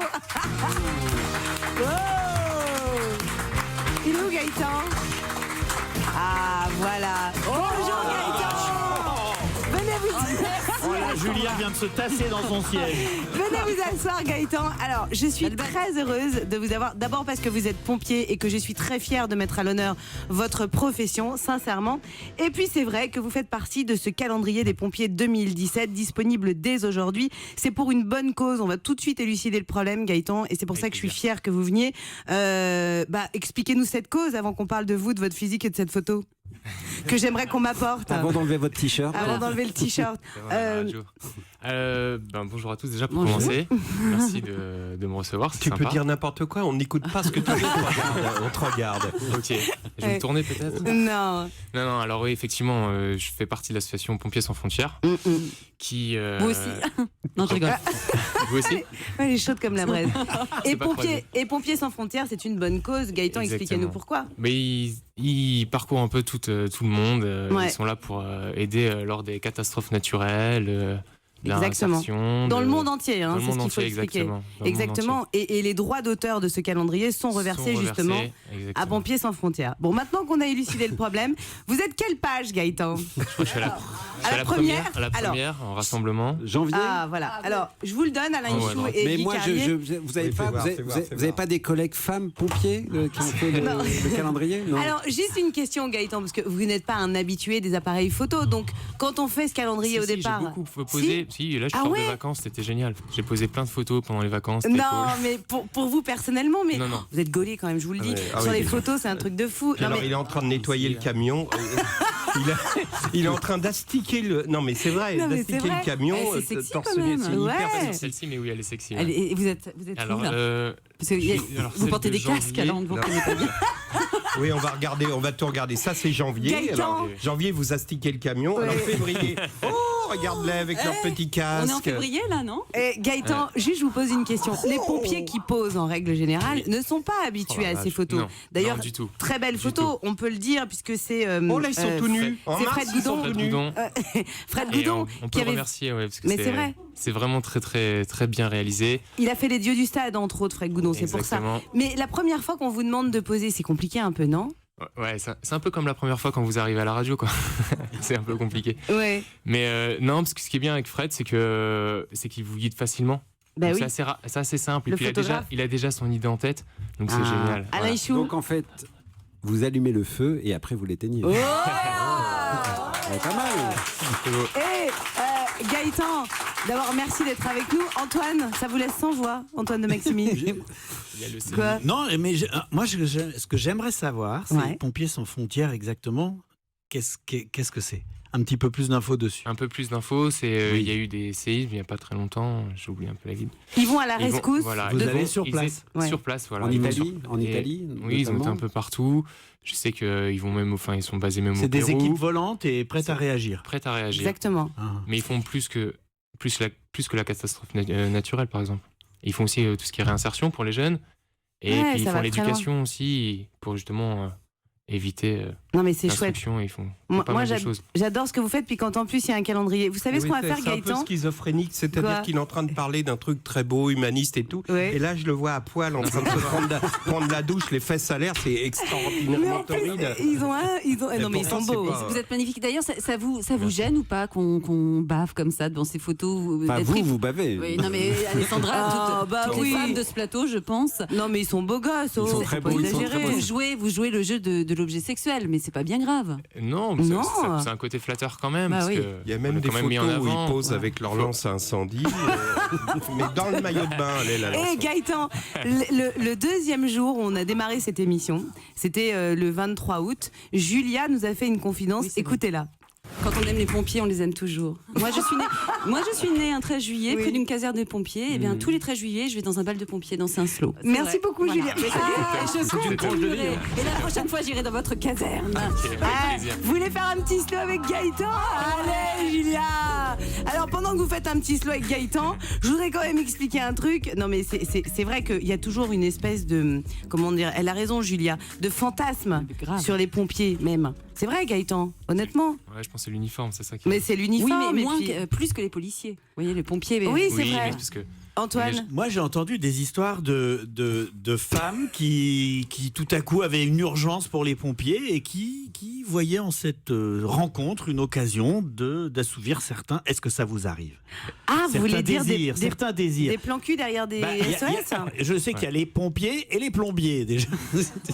Il est où, Gaëtan? Ah, voilà. Bonjour, Gaëtan. Venez vous dire. Voilà, Julia vient de se tasser dans son siège. Venez vous asseoir, Gaëtan. Alors, je suis très heureuse de vous avoir. D'abord parce que vous êtes pompier et que je suis très fière de mettre à l'honneur votre profession, sincèrement. Et puis, c'est vrai que vous faites partie de ce calendrier des pompiers 2017, disponible dès aujourd'hui. C'est pour une bonne cause. On va tout de suite élucider le problème, Gaëtan. Et c'est pour ça que je suis fière que vous veniez. Expliquez-nous cette cause avant qu'on parle de vous, de votre physique et de cette photo que j'aimerais qu'on m'apporte. Avant d'enlever votre t-shirt. Avant d'enlever le t-shirt. Bonjour à tous déjà pour commencer. Merci de me recevoir. Tu peux dire n'importe quoi, on n'écoute pas ce que tu dis. On te regarde. Ok. Je vais me tourner peut-être. Non. Alors oui, effectivement, je fais partie de l'association Pompiers sans frontières. Qui. Vous aussi. Non, je rigole. Vous aussi. Elle est chaude comme la braise. Et Pompiers sans frontières, c'est une bonne cause. Gaëtan, expliquez-nous pourquoi. Mais ils parcourent un peu tout le monde. Ils sont là pour aider lors des catastrophes naturelles. Exactement. Dans le monde entier, c'est ce qu'il faut expliquer. Exactement. Et les droits d'auteur de ce calendrier sont reversés justement à Pompiers sans frontières. Bon, maintenant qu'on a élucidé le problème, vous êtes quelle page, Gaëtan? Je crois que je suis à la première. À la première, en rassemblement. Janvier. Ah, voilà. Alors, je vous le donne, Alain Hichou et Guy Carlier. Vous n'avez pas des collègues femmes pompiers qui ont fait le calendrier? Non. Alors, juste une question, Gaëtan, parce que vous n'êtes pas un habitué des appareils photo. Donc, quand on fait ce calendrier au départ. J'ai beaucoup posé. Si, et là je sors de vacances, c'était génial. J'ai posé plein de photos pendant les vacances. Non, mais pour vous personnellement, mais non. Vous êtes gaulé quand même, je vous le dis. Sur les photos, c'est un truc de fou. Alors, il est en train de nettoyer le camion. Il est en train d'astiquer le. Non, mais c'est vrai, d'astiquer le camion. C'est sexy quand même. C'est celle-ci, mais oui, elle est sexy. Ouais. Et vous êtes alors, où là parce que vous portez des casques, alors on ne vous reconnaît pas bien. Oui, on va tout regarder. Ça, c'est janvier. Alors, janvier, vous astiquez le camion. Alors, février. Oh, regarde-les avec leur petit casque. On est en février, là, non? Gaëtan, juste, je vous pose une question. Les pompiers qui posent, en règle générale, ne sont pas habitués à ces photos. Non, d'ailleurs, non, du tout. Très belles photos, on peut le dire, puisque c'est. Oh, là, ils sont tout nus. C'est Fred Goudon. Fred Goudon. On peut le remercier, parce que mais c'est vrai. C'est vraiment très, très, très bien réalisé. Il a fait les dieux du stade, entre autres, Fred Goudon, c'est pour ça. Mais la première fois qu'on vous demande de poser, c'est compliqué un peu, non? Ouais, c'est un peu comme la première fois quand vous arrivez à la radio, quoi. C'est un peu compliqué. Ouais. Mais non, parce que ce qui est bien avec Fred, c'est qu'il vous guide facilement. Bah oui. C'est assez simple. Et puis il a déjà son idée en tête, donc c'est génial. Alain Ichou. Donc en fait, vous allumez le feu et après vous l'éteignez. Oh pas mal. Gaëtan, d'abord merci d'être avec nous. Antoine, ça vous laisse sans voix, Antoine de Maximi. Quoi? Non, mais moi, ce que j'aimerais savoir, c'est les pompiers sans frontières exactement. Qu'est-ce que c'est? Un petit peu plus d'infos dessus. Un peu plus d'infos, il y a eu des séismes il n'y a pas très longtemps, j'ai oublié un peu la ville. Ils vont à la rescousse. Vous allez sur place. Sur place, voilà. En Italie, oui, ils ont été un peu partout. Je sais qu'ils vont même, ils sont basés même au Pérou. C'est des équipes volantes et prêtes à réagir. Prêtes à réagir. Exactement. Mais ils font plus que la catastrophe naturelle, par exemple. Ils font aussi tout ce qui est réinsertion pour les jeunes. Et puis ils font l'éducation aussi pour justement éviter non mais c'est chouette. Ils font moi choses. J'adore ce que vous faites, puis quand en plus il y a un calendrier. Vous savez ce qu'on va faire, Gaëtan? C'est un peu schizophrénique, c'est-à-dire qu'il est en train de parler d'un truc très beau, humaniste et tout, et là je le vois à poil en train de se prendre la douche, les fesses à l'air, c'est extraordinairement torride. Non mais ils sont beaux. Vous êtes magnifiques. D'ailleurs, ça vous gêne ou pas qu'on bave comme ça devant ces photos? Enfin, vous bavez. Oui, non mais Alessandra, toutes les femmes de ce plateau, je pense. Non mais ils sont beaux gosses. Ils sont très beaux. Vous jouez le jeu de l'objet sexuel, mais c'est pas bien grave. Non, c'est un côté flatteur quand même. Parce que il y a même des photos où ils posent avec leur lance à incendie, mais dans le maillot de bain. Gaëtan, le deuxième jour où on a démarré cette émission, c'était le 23 août. Julia nous a fait une confidence. Écoutez-la. Quand on aime les pompiers, on les aime toujours. Moi, je suis née un 13 juillet près d'une caserne de pompiers. Et bien, tous les 13 juillet, je vais dans un bal de pompiers danser un slow. Merci beaucoup, Julia. Je continuerai. Et la prochaine fois, j'irai dans votre caserne. Vous voulez faire un petit slow avec Gaëtan? Allez, Julia. Alors, pendant que vous faites un petit slow avec Gaëtan, je voudrais quand même expliquer un truc. Non, mais c'est vrai qu'il y a toujours une espèce de... Comment dire? Elle a raison, Julia. De fantasme sur les pompiers, même. C'est vrai, Gaëtan, honnêtement. Ouais, je pense que c'est l'uniforme, c'est ça qui... Mais c'est l'uniforme. Oui, mais plus que les policiers. Vous voyez, les pompiers... Oui, c'est vrai. Mais parce que... Antoine? Moi, j'ai entendu des histoires de femmes qui tout à coup avaient une urgence pour les pompiers et qui voyaient en cette rencontre une occasion d'assouvir certains. Est-ce que ça vous arrive? Vous voulez dire certains désirs. Des plans cul derrière des SOS? Je sais qu'il y a les pompiers et les plombiers, déjà.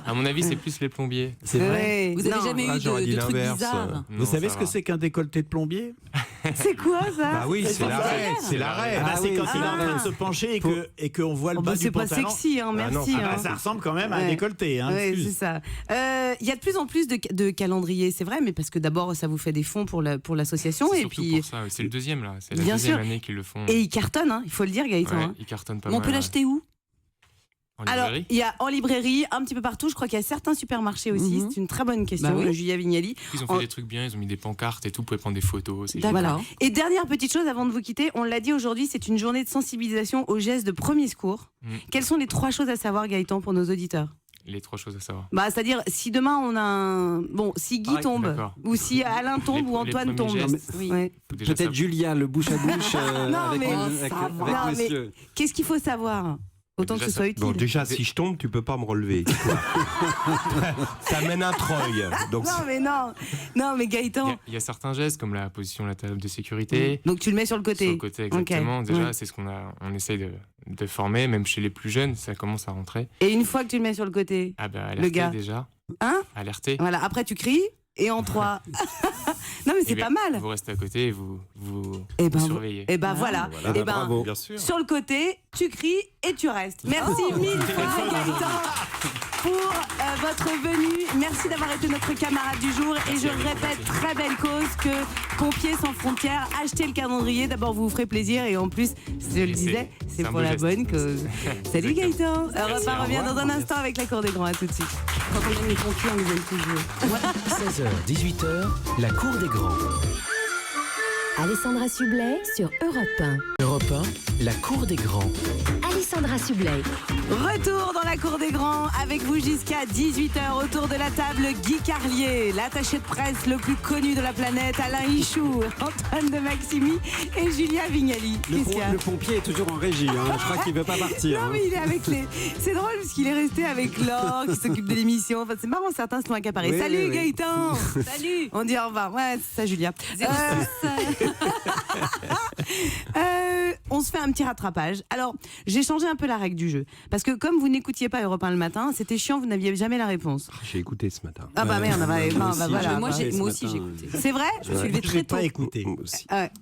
À mon avis, c'est plus les plombiers. C'est vrai. Vous n'avez jamais eu de trucs bizarres? Vous savez ce que c'est qu'un décolleté de plombier? C'est quoi, ça? Bah oui, c'est l'arrêt. C'est l'arrêt. C'est quand il est en train de se pencher et qu'on voit le bas du pantalon. C'est pas sexy, merci. Ça ressemble quand même à un décolleté. Oui, c'est ça. Il y a de plus en plus de calendriers, c'est vrai, mais parce que d'abord, ça vous fait des fonds pour l'association. Et puis pour ça, c'est le deuxième, là. C'est la deuxième année qu'ils le font. Et ils cartonnent, il faut le dire, Gaëtan. Ouais, ils cartonnent pas mal. On peut l'acheter où? Alors, il y a en librairie, un petit peu partout. Je crois qu'il y a certains supermarchés aussi. C'est une très bonne question, Julia Vignali. Ils ont fait des trucs bien, ils ont mis des pancartes et tout, vous pouvez prendre des photos. Voilà. Et dernière petite chose avant de vous quitter, on l'a dit aujourd'hui, c'est une journée de sensibilisation aux gestes de premier secours. Quelles sont les 3 choses à savoir, Gaëtan, pour nos auditeurs? Les 3 choses à savoir. C'est-à-dire, si demain on a un... Bon, si Guy tombe, ou si Alain tombe, ou Antoine tombe. Peut-être Julia, le bouche à bouche avec monsieur. Qu'est-ce qu'il faut savoir? Autant que ce soit utile. Bon, déjà, si je tombe, tu peux pas me relever. Ça mène un treuil. Donc non, mais Gaëtan. Il y a certains gestes, comme la position latérale de sécurité. Donc tu le mets sur le côté. Sur le côté, exactement. Okay. Déjà, c'est ce on essaye de former, même chez les plus jeunes, ça commence à rentrer. Et une fois que tu le mets sur le côté, alerter le gars déjà. Alerter. Voilà. Après, tu cries. Et en 3. Non, mais c'est pas mal. Vous restez à côté et vous surveillez. Et ben voilà. Et ben, bravo. Bien sûr. Sur le côté, tu cries et tu restes. Merci mille fois, Gaëtan, pour votre venue. Merci d'avoir été notre camarade du jour. Et je répète, très belle cause que Pompiers sans frontières. Achetez le calendrier. D'abord, vous vous ferez plaisir. Et en plus, je le disais, c'est pour la bonne cause. Salut Gaëtan. Europe 1 revient dans un instant avec la Cour des Grands. À tout de suite. Quand on aime les pompiers, on les aime toujours. 16h, 18h, la Cour des Grands. Alessandra Sublet sur Europe 1. Europe 1, la Cour des Grands. Alessandra Sublet. Retour dans la Cour des Grands avec vous jusqu'à 18h autour de la table Guy Carlier, l'attaché de presse le plus connu de la planète, Alain Hichou, Antoine de Maximi et Julia Vignali. Le pompier est toujours en régie, hein. Je crois qu'il ne veut pas partir. Non, mais il est avec les... C'est drôle parce qu'il est resté avec Laure qui s'occupe de l'émission. Enfin, c'est marrant, certains se sont accaparés. Oui, salut Gaëtan. Salut. On dit au revoir. Ouais, c'est ça Julia. On se fait un petit rattrapage. Alors, j'ai changé un peu la règle du jeu. Parce que comme vous n'écoutiez pas Europe 1 le matin, c'était chiant, vous n'aviez jamais la réponse. J'ai écouté ce matin. Ah bah merde, voilà. Moi aussi j'ai écouté. C'est vrai? Je me suis levée très tôt. Pas écouté.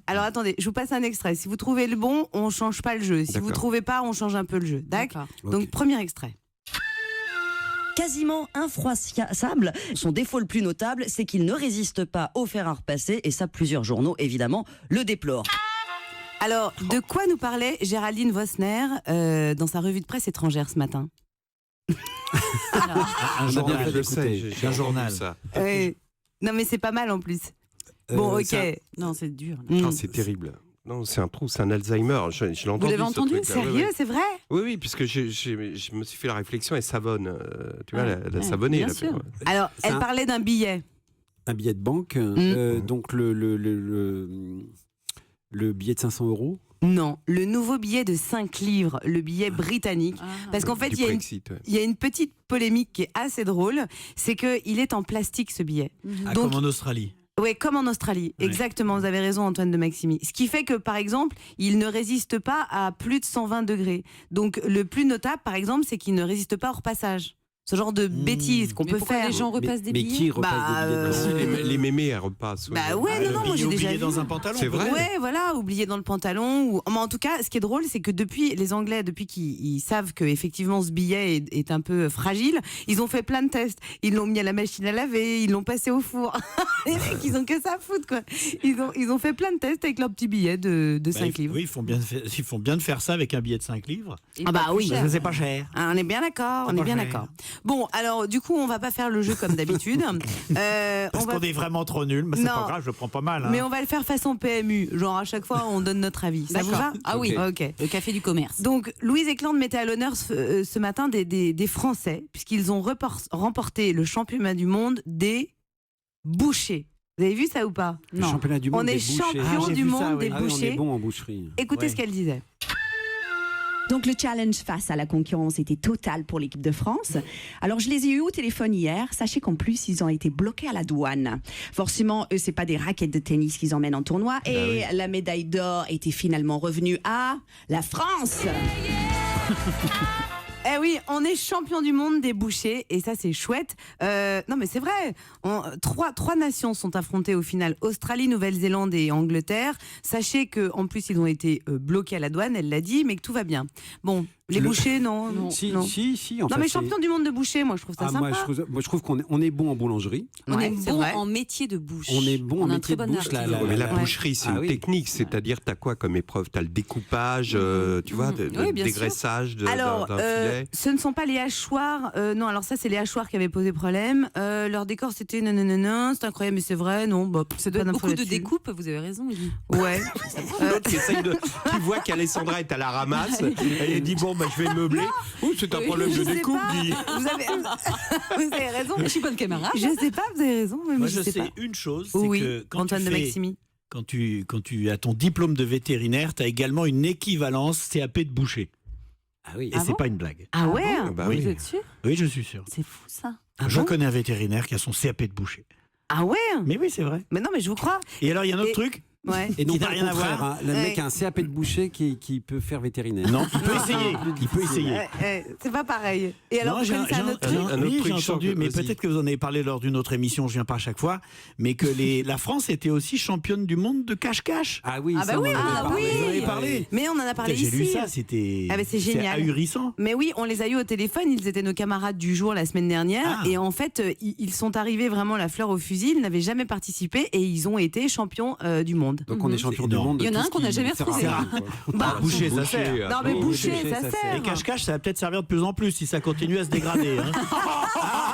Alors attendez, je vous passe un extrait. Si vous trouvez le bon, on change pas le jeu. Si vous trouvez pas, on change un peu le jeu. D'accord. Donc premier extrait. Quasiment infroissable. Son défaut le plus notable, c'est qu'il ne résiste pas au fer à repasser, et ça, plusieurs journaux, évidemment, le déplorent. Alors, de quoi nous parlait Géraldine Vossner dans sa revue de presse étrangère ce matin? Un journal, un journal. Non, mais c'est pas mal en plus. Bon, ok. Non, c'est dur. C'est terrible. Non, c'est un trou, c'est un Alzheimer. Je l'ai entendu. Vous l'avez entendu? Sérieux, c'est vrai? Oui, puisque je me suis fait la réflexion, elle savonne. Tu vois, la savonnée. Bien sûr. Alors, elle parlait d'un billet. Un billet de banque, donc le billet de 500 €. Non, le nouveau billet de 5 livres, le billet britannique. Parce qu'en fait, il y a une petite polémique qui est assez drôle, c'est qu'il est en plastique ce billet. Donc, comme en Australie. Oui, comme en Australie, exactement, vous avez raison Antoine de Maximi. Ce qui fait que par exemple, il ne résiste pas à plus de 120 degrés. Donc le plus notable par exemple, c'est qu'il ne résiste pas au repassage. Ce genre de bêtises qu'on peut faire. Les gens repassent des billets. Mais qui repasse des billets les mémés, elles repassent. Bah ouais, non, moi j'ai déjà vu. Dans un pantalon. C'est vrai. Ouais, voilà, oublié dans le pantalon. Mais en tout cas, ce qui est drôle, c'est que depuis les Anglais, depuis qu'ils savent que effectivement ce billet est un peu fragile, ils ont fait plein de tests. Ils l'ont mis à la machine à laver, ils l'ont passé au four. Les mecs, ils ont que ça à foutre, quoi. Ils ont fait plein de tests avec leur petit billet de 5 livres. Oui, ils font bien de faire ça avec un billet de 5 livres. Ah bah oui. Parce que c'est pas cher. On est bien d'accord, on est bien d'accord. Bon, alors du coup, on va pas faire le jeu comme d'habitude. Parce qu'on est vraiment trop nuls, mais c'est pas grave, je le prends pas mal. Hein. Mais on va le faire façon PMU, genre à chaque fois on donne notre avis. Ça vous va? Ah oui, ok. Le café du commerce. Donc Louise Eklund mettait à l'honneur ce matin des Français, puisqu'ils ont remporté le championnat du monde des bouchers. Vous avez vu ça ou pas? Le championnat du monde on des est bouchers. champion du monde des bouchers. On est bon en boucherie. Écoutez ce qu'elle disait. Donc le challenge face à la concurrence était total pour l'équipe de France. Alors je les ai eus au téléphone hier. Sachez qu'en plus ils ont été bloqués à la douane. Forcément, eux c'est pas des raquettes de tennis qu'ils emmènent en tournoi. Et la médaille d'or était finalement revenue à la France. Eh oui, on est champion du monde des bouchers et ça c'est chouette. Non mais c'est vrai, trois nations sont affrontées au final, Australie, Nouvelle-Zélande et Angleterre. Sachez qu'en plus ils ont été bloqués à la douane, elle l'a dit, mais que tout va bien. Bon, les bouchers, non. Si, non. Si. Non mais champion du monde de boucher, moi je trouve ça sympa. Moi je trouve qu'on est bon en boulangerie. On est bon en métier de bouche. On est bon en métier de bouche. Mais la boucherie, c'est une technique, c'est-à-dire t'as quoi comme épreuve? T'as le découpage, tu vois, dégraissage d'un filet. Ce ne sont pas les hachoirs. Non, alors ça, c'est les hachoirs qui avaient posé problème. Leur décor, c'était non, c'est incroyable, mais c'est vrai, non. Bah, ça doit être beaucoup de découpes, vous avez raison, Guy. Ouais. L'autre qui voit qu'Alessandra est à la ramasse, elle dit bon, bah, je vais meubler. Oh, c'est un problème de découpe, Guy. Vous avez raison. Je suis bonne camarade. Je sais pas, vous avez raison. Mais moi, je sais une chose, c'est que quand Antoine de Maximi. Quand tu as ton diplôme de vétérinaire, tu as également une équivalence CAP de boucher. Ah oui. Et c'est pas une blague. Ah ouais? Oui. Vous êtes sûr? Oui, je suis sûr. C'est fou ça. Je connais un vétérinaire qui a son CAP de boucher. Ah ouais? Mais oui, c'est vrai. Mais non, mais je vous crois. Et alors, il y a un autre truc. Ouais. Et non, Qui n'a pas rien le à contraire. voir. Hein. Le mec a un CAP de boucher qui peut faire vétérinaire. Non, il peut essayer. Il peut essayer. C'est pas pareil. Et alors, Non, vous connaissez un autre truc oui, j'ai entendu, mais peut-être que vous en avez parlé lors d'une autre émission, je viens pas à chaque fois, mais que la France était aussi championne du monde de cache-cache. Ah oui, Ah bah ça, oui, on en avait parlé. Vous en avez parlé. Mais on en a parlé J'ai ici. lu ça, c'était c'est génial. ahurissant. Mais oui, on les a eu au téléphone, ils étaient nos camarades du jour la semaine dernière, et en fait, ils sont arrivés vraiment la fleur au fusil, ils n'avaient jamais participé, et ils ont été champions du monde. Donc on est champion du monde. Il y en a un qu'on n'a jamais retrouvé. Boucher, ça sert. Non mais boucher, ça sert. Et cache-cache, ça va peut-être servir de plus en plus si ça continue à se dégrader. Hein.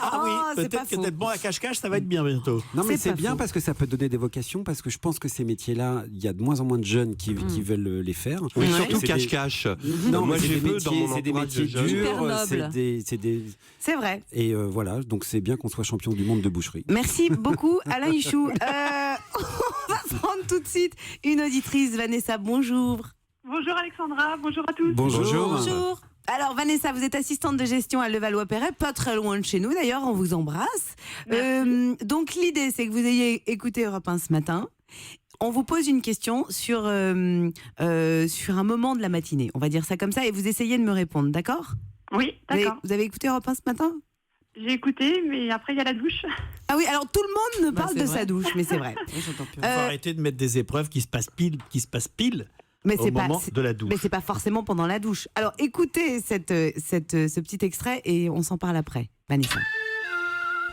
Ah oui, c'est pas peut-être que faux. d'être bon à cache-cache, ça va être bien bientôt. Non mais C'est c'est pas bien faux. parce que ça peut donner des vocations, parce que je pense que ces métiers-là, il y a de moins en moins de jeunes qui veulent les faire. Oui, Ouais. surtout C'est cache-cache. Non, Moi, mais j'ai c'est des peu dans mon métiers, c'est des entourage métiers de jeunes. Hyper durs, nobles. c'est des C'est vrai. et voilà, donc c'est bien qu'on soit champion du monde de boucherie. Merci beaucoup Alain Hichou. On va prendre tout de suite une auditrice, Vanessa, bonjour. Bonjour Alexandra, bonjour à tous. Bonjour. Alors Vanessa, vous êtes assistante de gestion à Levallois-Perret, pas très loin de chez nous d'ailleurs, on vous embrasse. Donc l'idée c'est que vous ayez écouté Europe 1 ce matin. On vous pose une question sur un moment de la matinée, on va dire ça comme ça, et vous essayez de me répondre, d'accord ? Oui, d'accord. Vous avez écouté Europe 1 ce matin ? J'ai écouté, mais après il y a la douche. Ah oui, alors tout le monde me parle de sa douche, mais c'est vrai. Il faut arrêter de mettre des épreuves qui se passent pile Mais au c'est moment de la douche. Mais c'est pas forcément pendant la douche. Alors écoutez ce petit extrait et on s'en parle après. Vanessa.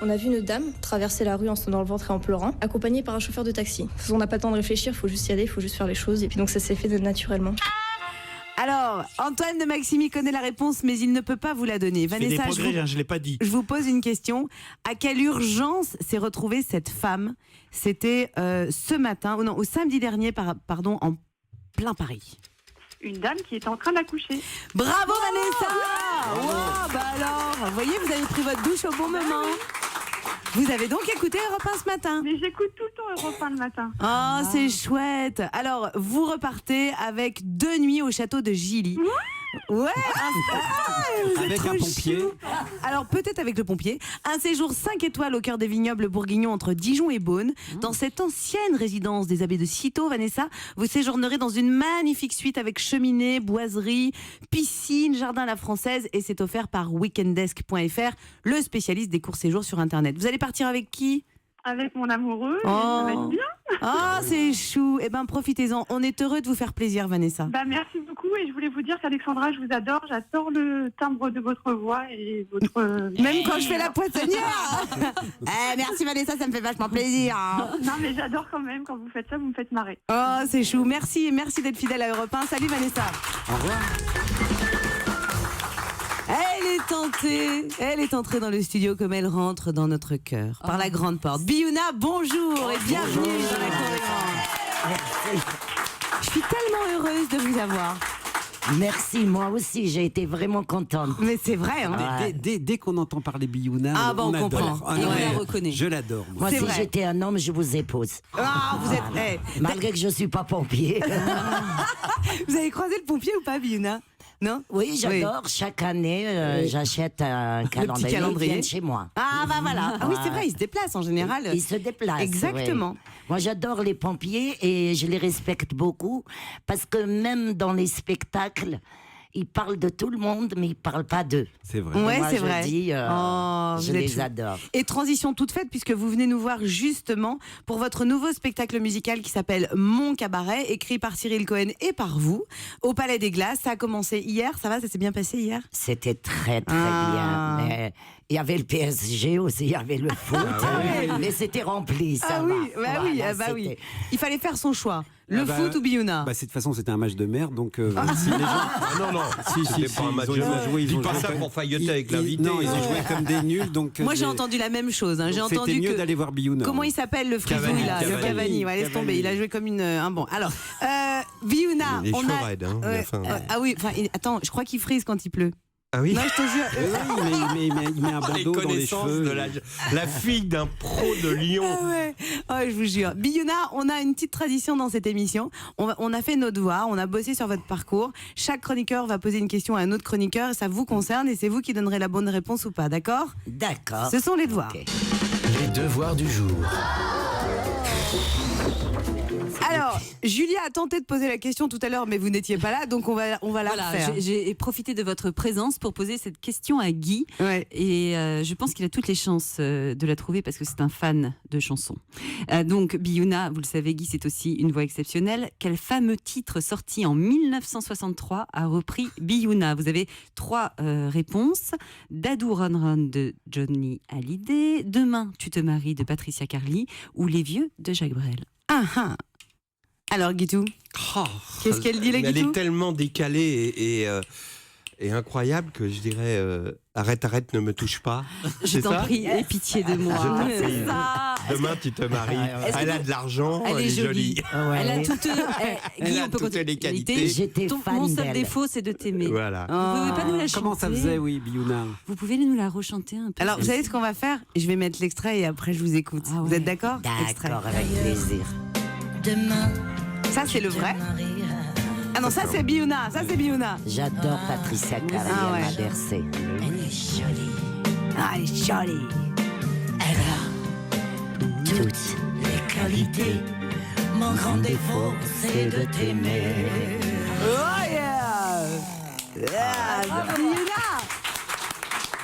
On a vu une dame traverser la rue en se tenant le ventre et en pleurant, accompagnée par un chauffeur de taxi. On n'a pas le temps de réfléchir, il faut juste y aller, il faut juste faire les choses. Et puis donc ça s'est fait naturellement. Alors, Antoine de Maximi connaît la réponse, mais il ne peut pas vous la donner. Vanessa, je l'ai pas dit. Je vous pose une question. À quelle urgence s'est retrouvée cette femme ? C'était ce matin, ou non, au samedi dernier, pardon, en plein Paris. Une dame qui était en train d'accoucher. Bravo Vanessa. Wow, bah alors, vous voyez, vous avez pris votre douche au bon moment. Vous avez donc écouté Europe 1 ce matin ? Mais j'écoute tout le temps Europe 1 le matin. Oh, c'est chouette. Alors, vous repartez avec 2 nuits au château de Gilly. Ouais, avec un pompier. Chou. Alors peut-être avec le pompier. Un séjour 5 étoiles au cœur des vignobles bourguignons entre Dijon et Beaune. Dans cette ancienne résidence des abbés de Cîteaux, Vanessa, vous séjournerez dans une magnifique suite avec cheminée, boiserie, piscine, jardin à la française, et c'est offert par weekendesk.fr, le spécialiste des courts séjours sur Internet. Vous allez partir avec qui ? Avec mon amoureux, et ça va être bien. Oh, c'est chou. Eh ben, profitez-en. On est heureux de vous faire plaisir, Vanessa. Bah, merci beaucoup. Et je voulais vous dire qu'Alexandra, je vous adore. J'adore le timbre de votre voix et votre... Même quand je fais la poissonnière. Merci, Vanessa, ça me fait vachement plaisir. Non, mais j'adore quand même. Quand vous faites ça, vous me faites marrer. Oh, c'est chou. Merci d'être fidèle à Europe 1. Salut, Vanessa. Au revoir. Elle est entrée dans le studio comme elle rentre dans notre cœur, par la grande porte. Biouna, bonjour et bienvenue dans la Cour des Grands. Je suis tellement heureuse de vous avoir. Merci, moi aussi, j'ai été vraiment contente. Mais c'est vrai, hein. Dès qu'on entend parler Biouna, on adore. comprend. Et on la reconnaît. Je l'adore. Moi, si j'étais un homme, je vous épouse. Ah, vous êtes... Malgré que je ne suis pas pompier. Vous avez croisé le pompier ou pas, Biouna ? Non ? Oui, j'adore. Chaque année, j'achète un calendrier. Petit calendrier. Ils viennent chez moi. Ah, bah voilà. Ah oui, c'est vrai, ils se déplacent en général. Ils se déplacent. Exactement. Ouais. Moi, j'adore les pompiers et je les respecte beaucoup parce que même dans les spectacles, ils parlent de tout le monde, mais ils ne parlent pas d'eux. C'est vrai. Ouais, moi, c'est je vrai. dis, je les adore. Et transition toute faite, puisque vous venez nous voir justement pour votre nouveau spectacle musical qui s'appelle Mon Cabaret, écrit par Cyril Cohen et par vous, au Palais des Glaces. Ça a commencé hier, ça va, ça s'est bien passé hier ? C'était très bien. Mais il y avait le PSG aussi, il y avait le foot, mais c'était rempli, ça va. Voilà, oui. Il fallait faire son choix. Le foot ou Biouna ? De toute façon, c'était un match de merde, donc si les gens... Non, c'était pas un match de merde. Dis pas ça pour failloter avec l'invité. Non, ils ont joué comme des nuls, donc... Moi, j'ai entendu la même chose. J'ai entendu mieux d'aller voir Biouna. Comment il s'appelle le frisouille là ? Le Cavani. Ouais, laisse tomber. Il a joué comme un bon. Alors, Biouna, il est on chaud a... raide, Ah oui, attends, je crois qu'il frise quand il pleut. Ah oui. Non, je te jure. Il met un bandeau dans les cheveux. De la fille d'un pro de Lyon. Je vous jure. Biouna, on a une petite tradition dans cette émission. On a fait nos devoirs, on a bossé sur votre parcours. Chaque chroniqueur va poser une question à un autre chroniqueur. Ça vous concerne et c'est vous qui donnerez la bonne réponse ou pas, d'accord ? D'accord. Ce sont les devoirs. Les devoirs du jour. Alors, Julia a tenté de poser la question tout à l'heure, mais vous n'étiez pas là, donc on va la refaire. J'ai profité de votre présence pour poser cette question à Guy. Ouais. Et je pense qu'il a toutes les chances de la trouver parce que c'est un fan de chansons. Donc, Biouna, vous le savez, Guy, c'est aussi une voix exceptionnelle. Quel fameux titre sorti en 1963 a repris Biouna? Vous avez 3 réponses. Dadou Ron Ron de Johnny Hallyday, Demain tu te maries de Patricia Carly ou Les vieux de Jacques Brel. Alors, Guitou, qu'est-ce qu'elle dit, la Guitou? Elle est tellement décalée et incroyable que je dirais arrête, ne me touche pas. Je t'en prie, aie pitié de moi. Je t'en prie. Demain, tu te maries. Elle a de l'argent, elle est jolie. Elle a toutes, Guy, on peut toutes les qualités. J'étais fan Mon seul d'elle. défaut, c'est de t'aimer. Voilà. Vous pouvez pas nous la chanter? Comment ça faisait, oui, Biouna? Vous pouvez nous la rechanter un peu? Alors, vous savez ce qu'on va faire? Je vais mettre l'extrait et après, je vous écoute. Ah ouais. Vous êtes d'accord? Extrait. D'accord, avec plaisir. Ça, c'est le vrai. Ah non, ça, c'est Biouna. Ça, c'est Biouna. J'adore Patricia Carly, Ah ouais. elle m'a bercé. Elle est jolie. Ah, elle est jolie. Elle a Toutes. les qualités. Mon grand défaut, c'est de t'aimer. Oh yeah, Biouna.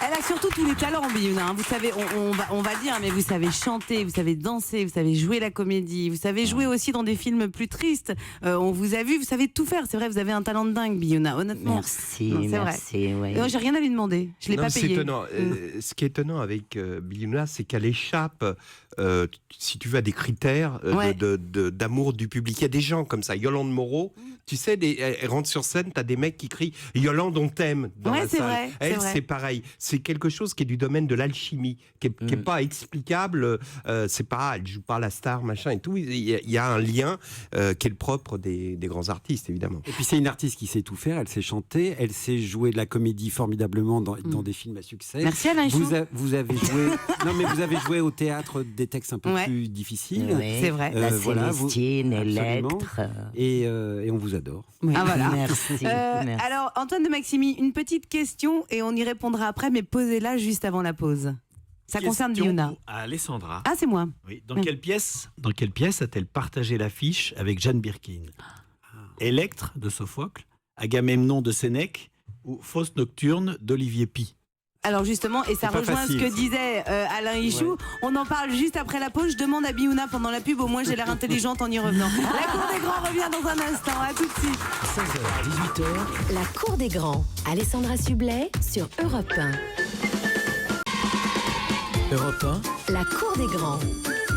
Elle a surtout tous les talents, Biouna. Vous savez, on va dire, mais vous savez chanter, vous savez danser, vous savez jouer la comédie, vous savez jouer aussi dans des films plus tristes. On vous a vu, vous savez tout faire. C'est vrai, vous avez un talent de dingue, Biouna, honnêtement. Merci, Non, c'est merci. vrai. Oui. Et moi, j'ai rien à lui demander. Je l'ai pas C'est payé. étonnant. Ce qui est étonnant avec Biouna, c'est qu'elle échappe, si tu veux, à des critères d'amour du public. Il y a des gens comme ça. Yolande Moreau, tu sais, elle rentre sur scène, tu as des mecs qui crient « Yolande, on t'aime » dans la salle. Vrai, Elle, c'est pareil. C'est quelque chose qui est du domaine de l'alchimie, qui est pas explicable. C'est pas, elle joue pas la star, machin et tout. Il y a un lien qui est le propre des grands artistes, évidemment. Et puis c'est une artiste qui sait tout faire. Elle sait chanter, elle sait jouer de la comédie formidablement dans des films à succès. Merci Alain Chou. Vous avez joué, non mais vous avez joué au théâtre des textes un peu plus difficiles. Oui. C'est vrai. La Voilà, Célestine, absolument. Electre. Et on vous adore. Oui. Ah voilà. Merci, merci. Alors, Antoine de Maximi, une petite question et on y répondra après, mais posez-la juste avant la pause. Ça concerne Biouna. À Alessandra. Ah, c'est moi. Oui. Dans quelle pièce a-t-elle partagé l'affiche avec Jeanne Birkin? Électre de Sophocle, Agamemnon de Sénèque ou Fausse nocturne d'Olivier Py? Alors justement, et ça C'est pas rejoint facile, ce que ça. disait Alain Hichou, on en parle juste après la pause. Je demande à Biouna pendant la pub, au moins j'ai l'air intelligente en y revenant. La Cour des Grands revient dans un instant, à tout de suite. 16h, 18h, La Cour des Grands. Alessandra Sublet sur Europe 1. Europe 1, La Cour des Grands.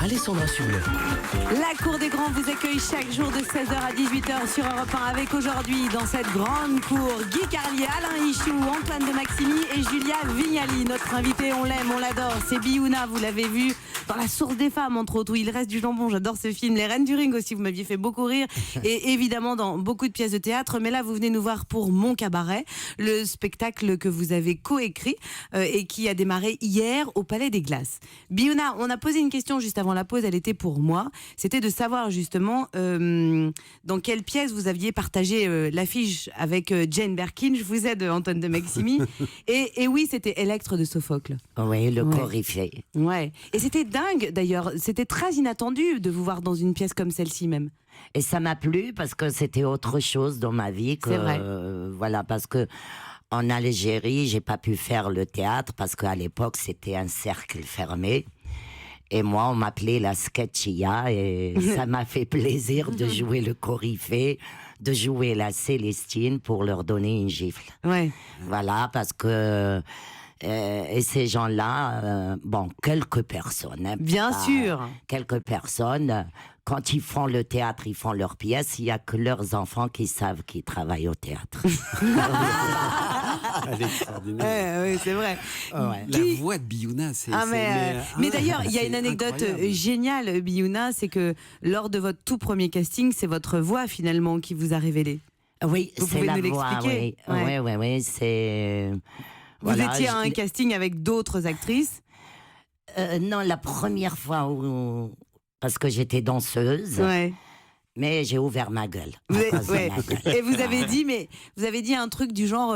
Alessandra Sublet. La Cour des Grands vous accueille chaque jour de 16h à 18h sur Europe 1 avec aujourd'hui dans cette grande cour Guy Carlier, Alain Hichou, Antoine de Maximi et Julia Vignali. Notre invité, on l'aime, on l'adore, c'est Biouna, vous l'avez vu dans La Source des femmes entre autres où il reste du jambon, j'adore ce film. Les Reines du Ring aussi, vous m'aviez fait beaucoup rire et évidemment dans beaucoup de pièces de théâtre, mais là vous venez nous voir pour Mon Cabaret, le spectacle que vous avez coécrit et qui a démarré hier au Palais des Glaces. Biouna, on a posé une question juste avant la pause, elle était pour moi, c'était de savoir justement dans quelle pièce vous aviez partagé l'affiche avec Jane Birkin. Je vous aide, Antoine de Maximi. et oui, c'était Électre de Sophocle. Oui, le coryphée. Ouais. Et c'était dingue d'ailleurs, c'était très inattendu de vous voir dans une pièce comme celle-ci même. Et ça m'a plu parce que c'était autre chose dans ma vie. C'est vrai. Voilà, parce que en Algérie, j'ai pas pu faire le théâtre parce qu'à l'époque, c'était un cercle fermé. Et moi, on m'appelait la Sketchia et ça m'a fait plaisir de jouer le coryphée, de jouer la Célestine pour leur donner une gifle. Ouais. Voilà, parce que... et ces gens-là, bon, quelques personnes. Hein, bien sûr. Quelques personnes, quand ils font le théâtre, ils font leurs pièces, il n'y a que leurs enfants qui savent qu'ils travaillent au théâtre. Elle est extraordinaire. Oui, c'est vrai. Ouais. La voix de Biouna, c'est... mais d'ailleurs, il y a une anecdote géniale, Biouna, c'est que lors de votre tout premier casting, c'est votre voix finalement qui vous a révélé. Oui, vous c'est pouvez la nous voix, l'expliquer? Oui, c'est... Vous étiez à un casting avec d'autres actrices? Non, la première fois où... Parce que j'étais danseuse. Ouais. Mais j'ai ouvert ma gueule. Et vous avez dit un truc du genre,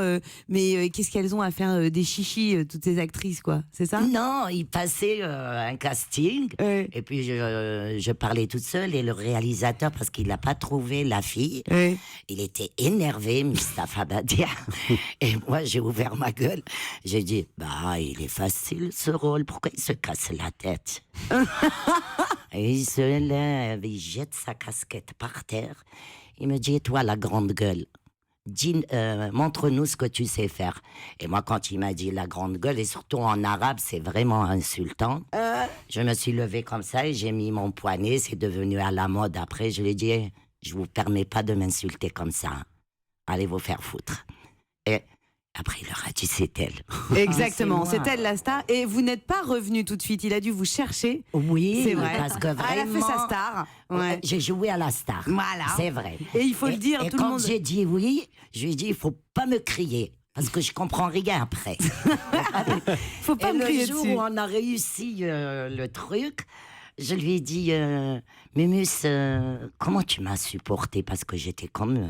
mais qu'est-ce qu'elles ont à faire des chichis, toutes ces actrices, quoi. C'est ça? Non, il passait un casting, et puis je parlais toute seule, et le réalisateur, parce qu'il n'a pas trouvé la fille, il était énervé, Mustapha Badia. Et moi, j'ai ouvert ma gueule. J'ai dit, il est facile ce rôle, pourquoi il se casse la tête? Et il se lève, il jette sa casquette par terre. Il me dit, toi, la grande gueule, montre-nous ce que tu sais faire. Et moi, quand il m'a dit la grande gueule, et surtout en arabe, c'est vraiment insultant. Je me suis levée comme ça et j'ai mis mon poignet. C'est devenu à la mode après. Je lui ai dit, je vous permets pas de m'insulter comme ça. Allez vous faire foutre. Et après, il leur a dit, c'est elle. Exactement, c'est elle la star. Et vous n'êtes pas revenu tout de suite, il a dû vous chercher. Oui, c'est vrai. Parce que vraiment, elle a fait sa star. Ouais. J'ai joué à la star. Voilà. C'est vrai. Et il faut le dire, et tout le monde. Quand j'ai dit oui, je lui ai dit, il faut pas me crier. Parce que je comprends rien après. Faut pas me crier dessus. Le jour où on a réussi le truc, je lui ai dit, Mémus, comment tu m'as supporté? Parce que j'étais comme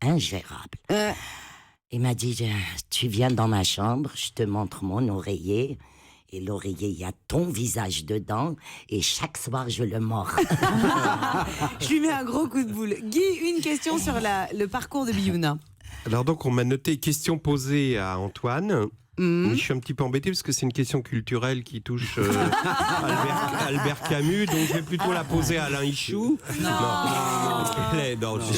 ingérable. Il m'a dit, tu viens dans ma chambre, je te montre mon oreiller. Et l'oreiller, il y a ton visage dedans. Et chaque soir, je le mords. Je lui mets un gros coup de boule. Guy, une question sur le parcours de Biouna. Alors donc, on m'a noté question posée à Antoine. Mais je suis un petit peu embêté parce que c'est une question culturelle qui touche Albert Camus, donc je vais plutôt la poser à Alain Hichou. Non.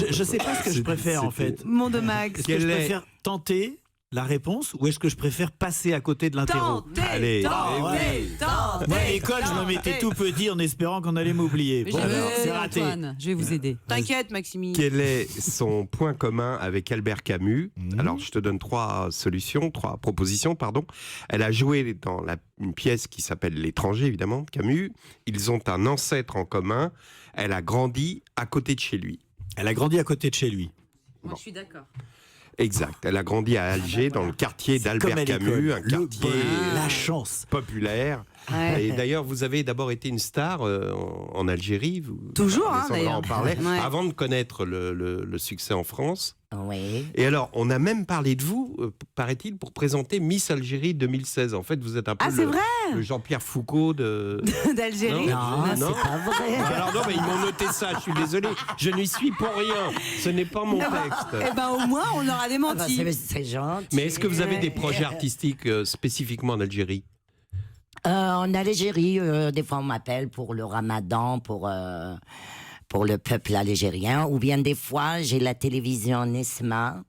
Je ne sais pas ce que je préfère en fait. Monde Max. Est-ce que je préfère tenter la réponse ou est-ce que je préfère passer à côté de l'interro? Allez, moi à l'école, je me mettais tout petit en espérant qu'on allait m'oublier. Bon, c'est raté. Antoine, je vais vous aider. T'inquiète, Maxime. Quel est son point commun avec Albert Camus? Alors, je te donne trois propositions, pardon. Elle a joué dans une pièce qui s'appelle L'étranger, évidemment, Camus. Ils ont un ancêtre en commun. Elle a grandi à côté de chez lui. Elle a grandi à côté de chez lui. Moi, je suis d'accord. Exact. Elle a grandi à Alger, dans le quartier d'Albert Camus, un quartier la chance populaire. Ouais. Et d'ailleurs, vous avez d'abord été une star en Algérie. Toujours, d'ailleurs. En parlait, ouais. Avant de connaître le succès en France. Oui. Et alors, on a même parlé de vous, paraît-il, pour présenter Miss Algérie 2016. En fait, vous êtes un peu le Jean-Pierre Foucault d'Algérie. Non, c'est pas vrai. Alors non, mais ils m'ont noté ça, je suis désolé. Je n'y suis pour rien. Ce n'est pas mon texte. Eh ben, au moins, on aura démenti. C'est gentil. Mais est-ce que vous avez des projets artistiques spécifiquement en Algérie? En Algérie, des fois on m'appelle pour le ramadan, pour le peuple algérien, ou bien des fois j'ai la télévision Nesma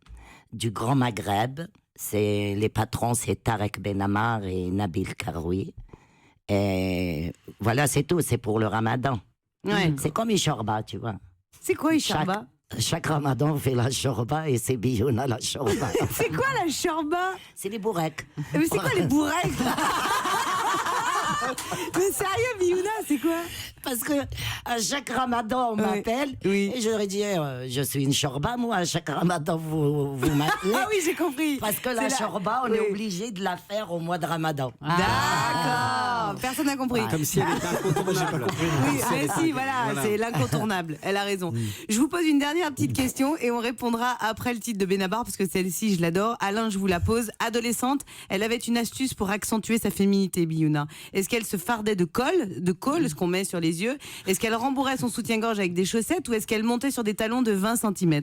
du Grand Maghreb. Les patrons, c'est Tarek Benamar et Nabil Karoui. Et voilà, c'est tout, c'est pour le ramadan. Ouais. C'est comme Ishorba, tu vois. C'est quoi Ishorba? Chaque ramadan, on fait la shorba et c'est Biouna la shorba. C'est quoi la shorba? C'est les bourrecs. Mais c'est quoi les bourrecs? Mais sérieux, Biouna, c'est quoi? Parce que à chaque ramadan, on m'appelle et je leur dis, je suis une shorba, moi, à chaque ramadan, vous m'appelez. Ah oui, j'ai compris. Parce que la shorba, on est obligé de la faire au mois de ramadan. D'accord. Personne n'a compris. Comme si elle était incontournable. Oui, mais si, voilà. C'est l'incontournable. Elle a raison. Je vous pose une dernière petite question et on répondra après le titre de Benabar parce que celle-ci, je l'adore. Alain, je vous la pose. Adolescente, elle avait une astuce pour accentuer sa féminité, Biouna. Est-ce qu'elle se fardait de colle, ce qu'on met sur les yeux? Est-ce qu'elle rembourrait son soutien-gorge avec des chaussettes ou est-ce qu'elle montait sur des talons de 20 cm?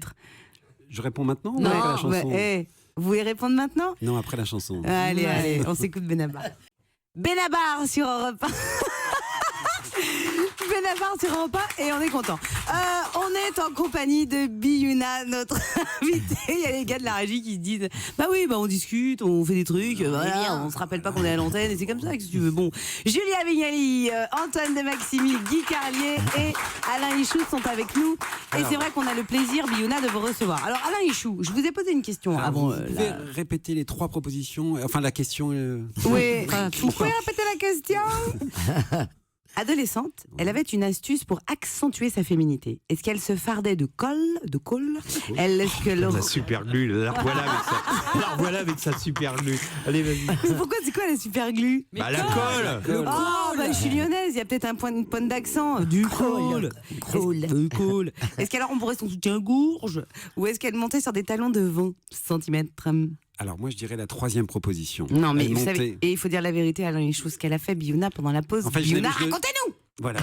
Je réponds maintenant ou non, après la chanson? Vous voulez répondre maintenant? Non, après la chanson. Allez, on s'écoute Benabar. Benabar sur Europe 1. Benabar sur Europe 1 et on est content. On est en compagnie de Biouna, notre invitée. Il y a les gars de la régie qui se disent bah oui, on discute, on fait des trucs, voilà, on se rappelle pas qu'on est à l'antenne et c'est comme ça que tu veux. Bon, Julia Vignali, Antoine de Maximi, Guy Carlier et Alain Hichou sont avec nous. Et c'est vrai qu'on a le plaisir, Biouna, de vous recevoir. Alors Alain Hichou, je vous ai posé une question avant. Vous pouvez répéter les trois propositions, enfin la question. Oui, vous pouvez répéter la question? Adolescente, elle avait une astuce pour accentuer sa féminité. Est-ce qu'elle se fardait de colle Est-ce que la super glue, la voilà avec sa super glue. Allez, vas-y. Mais pourquoi c'est quoi la super glue? La colle. Je suis lyonnaise, il y a peut-être une pointe d'accent. Du cool. Est-ce qu'elle rembourrait son soutien-gorge ou est-ce qu'elle montait sur des talons de 20 cm? Alors moi je dirais la troisième proposition. Non mais vous savez, et il faut dire la vérité, Alain, les choses qu'elle a fait Biouna pendant la pause. Biouna, racontez-nous. Voilà,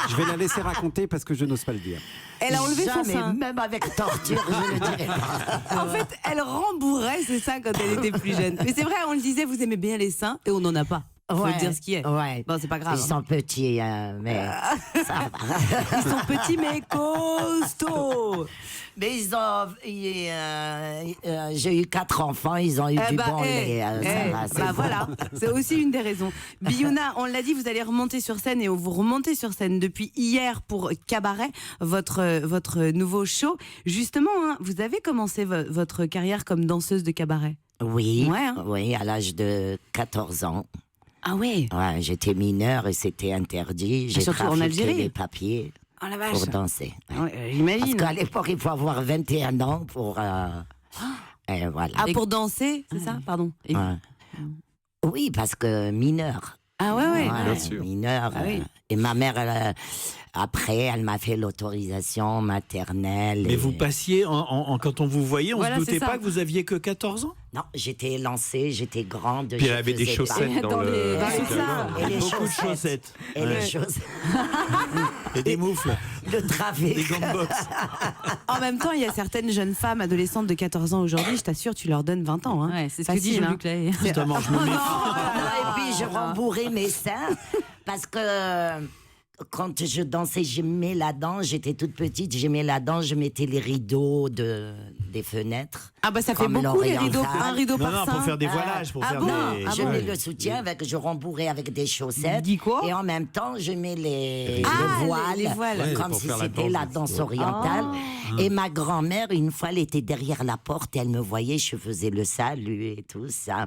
je vais la laisser raconter parce que je n'ose pas le dire. Elle a enlevé son sein. Même avec torture, je le dirais pas. En fait, elle rembourrait ses seins quand elle était plus jeune. Mais c'est vrai, on le disait, vous aimez bien les seins et on n'en a pas. Faut dire ce qui est. Ouais. Bon, c'est pas grave. Ils sont petits, mais ça va. Ils sont petits, mais costauds. Mais j'ai eu 4 enfants, ils ont eu du bon lait. Voilà, c'est aussi une des raisons. Biouna, on l'a dit, vous allez remonter sur scène et vous remontez sur scène depuis hier pour Cabaret, votre nouveau show. Justement, vous avez commencé votre carrière comme danseuse de cabaret. Oui, oui, à l'âge de 14 ans. Ah ouais. Ouais, j'étais mineure et c'était interdit. J'ai trafiqué les papiers pour danser. Ouais. J'imagine. Parce qu'à l'époque, il faut avoir 21 ans pour... voilà. Pour danser, c'est ça? Pardon. Oui, parce que mineur. Ah ouais. Bien sûr. Mineur. Et ma mère, après, elle m'a fait l'autorisation maternelle. Mais vous passiez, quand on vous voyait, on ne se doutait pas que vous aviez que 14 ans? Non, j'étais lancée, j'étais grande. Puis elle avait des chaussettes dans le... Beaucoup de chaussettes. Et les chaussettes. Et des moufles. Le trafic. Des gants de boxe. En même temps, il y a certaines jeunes femmes adolescentes de 14 ans aujourd'hui, je t'assure, tu leur donnes 20 ans. Ouais, c'est ce que dit Jean-Luc Lahaye. Justement, je me méfie. Et puis, je rembourrais mes seins parce que... Quand je dansais, j'aimais la danse, j'étais toute petite, j'aimais la danse, je mettais les rideaux des fenêtres. Ah bah ça fait beaucoup les rideaux, un rideau par sein. Non, pour faire des voilages, je mets le soutien, je rembourrais avec des chaussettes. Dis quoi? Et en même temps, je mets les voiles, comme si c'était la danse orientale. Et ma grand-mère, une fois, elle était derrière la porte et elle me voyait, je faisais le salut et tout ça.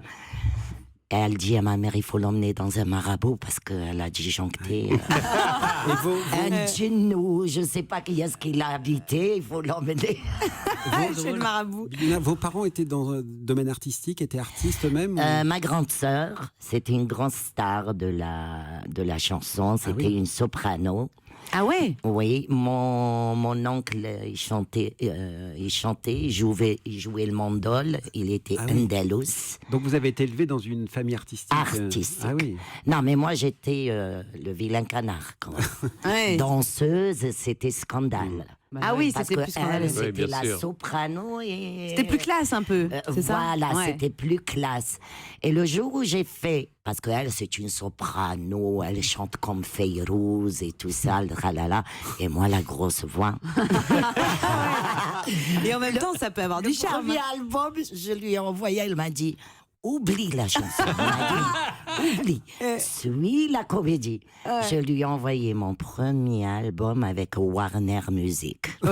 Et elle dit à ma mère, il faut l'emmener dans un marabout parce qu'elle a disjoncté un djinnou, je ne sais pas qui est-ce qu'il a habité, il faut l'emmener. Chez le marabout. Vos parents étaient dans le domaine artistique, étaient artistes eux-mêmes Ma grande sœur, c'était une grande star de la chanson, c'était une soprano. Ah ouais? Oui, mon oncle, il chantait, il jouait le mandol, il était andalous. Donc vous avez été élevé dans une famille artistique? Artistique. Ah oui. Non, mais moi j'étais le vilain canard. Danseuse, c'était scandale. Ah oui, c'était plus scandaleux. C'était la soprano et... C'était plus classe un peu, c'est ça? Voilà, c'était plus classe. Et le jour où j'ai fait, parce qu'elle c'est une soprano, elle chante comme Feyrouz et tout ça, et moi la grosse voix. Et en même temps, ça peut avoir du charme. Le premier album, je lui ai envoyé, elle m'a dit... Oublie la chanson, oublie, suis la comédie. Je lui ai envoyé mon premier album avec Warner Music. Elle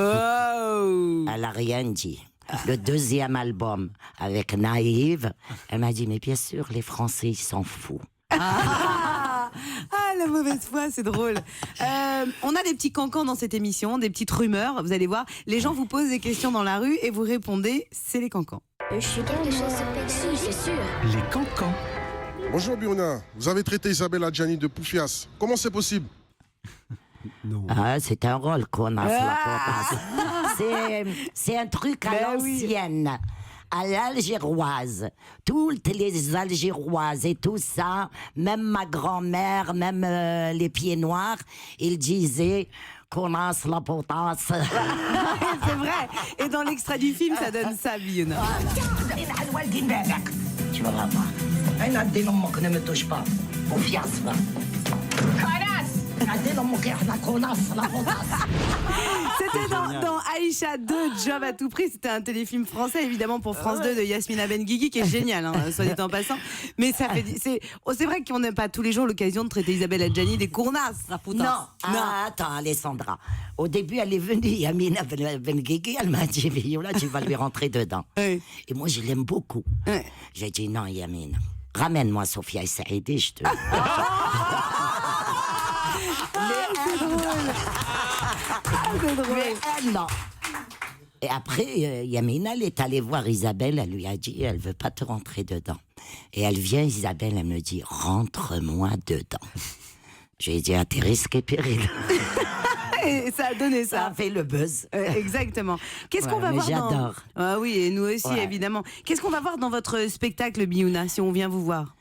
n'a rien dit. Le deuxième album avec Naïve, elle m'a dit, mais bien sûr, les Français, ils s'en foutent. La mauvaise foi, c'est drôle. On a des petits cancans dans cette émission, des petites rumeurs, vous allez voir. Les gens vous posent des questions dans la rue et vous répondez, c'est les cancans. Je suis dans les choses sexy, c'est sûr. Les cancans. Bonjour Biouna, vous avez traité Isabelle Adjani de poufias. Comment c'est possible? Non. Ah, c'est un rôle qu'on a c'est un truc à l'ancienne. À l'algéroise, toutes les algéroises et tout ça, même ma grand-mère, même les pieds noirs, ils disaient connasse la potasse. C'est vrai. Et dans l'extrait du film, ça donne ça, Biouna. Tu vas voir. Ne me touche pas. Confiance, va. C'était dans Aïcha 2, Job à tout prix. C'était un téléfilm français, évidemment, pour France 2 de Yasmina Benguigui, qui est génial, soit dit en passant. Mais ça fait, c'est vrai qu'on n'a pas tous les jours l'occasion de traiter Isabelle Adjani des cournasses. Non. Attends, Alessandra. Au début, elle est venue, Yasmina Benguigui, elle m'a dit, Viola, tu vas lui rentrer dedans. Et moi, je l'aime beaucoup. J'ai dit, non, Yamina, ramène-moi Sophia et Saïdi, je te... C'est drôle. Mais non. Et après, Yamina, elle est allée voir Isabelle, elle lui a dit, elle veut pas te rentrer dedans. Et elle vient, Isabelle, elle me dit, rentre-moi dedans. Je lui ai dit, à tes risques et périls. Et ça a donné ça. Ça a fait le buzz. Exactement. Qu'est-ce qu'on va voir j'adore. Ah oui, et nous aussi, évidemment. Qu'est-ce qu'on va voir dans votre spectacle, Biouna, si on vient vous voir?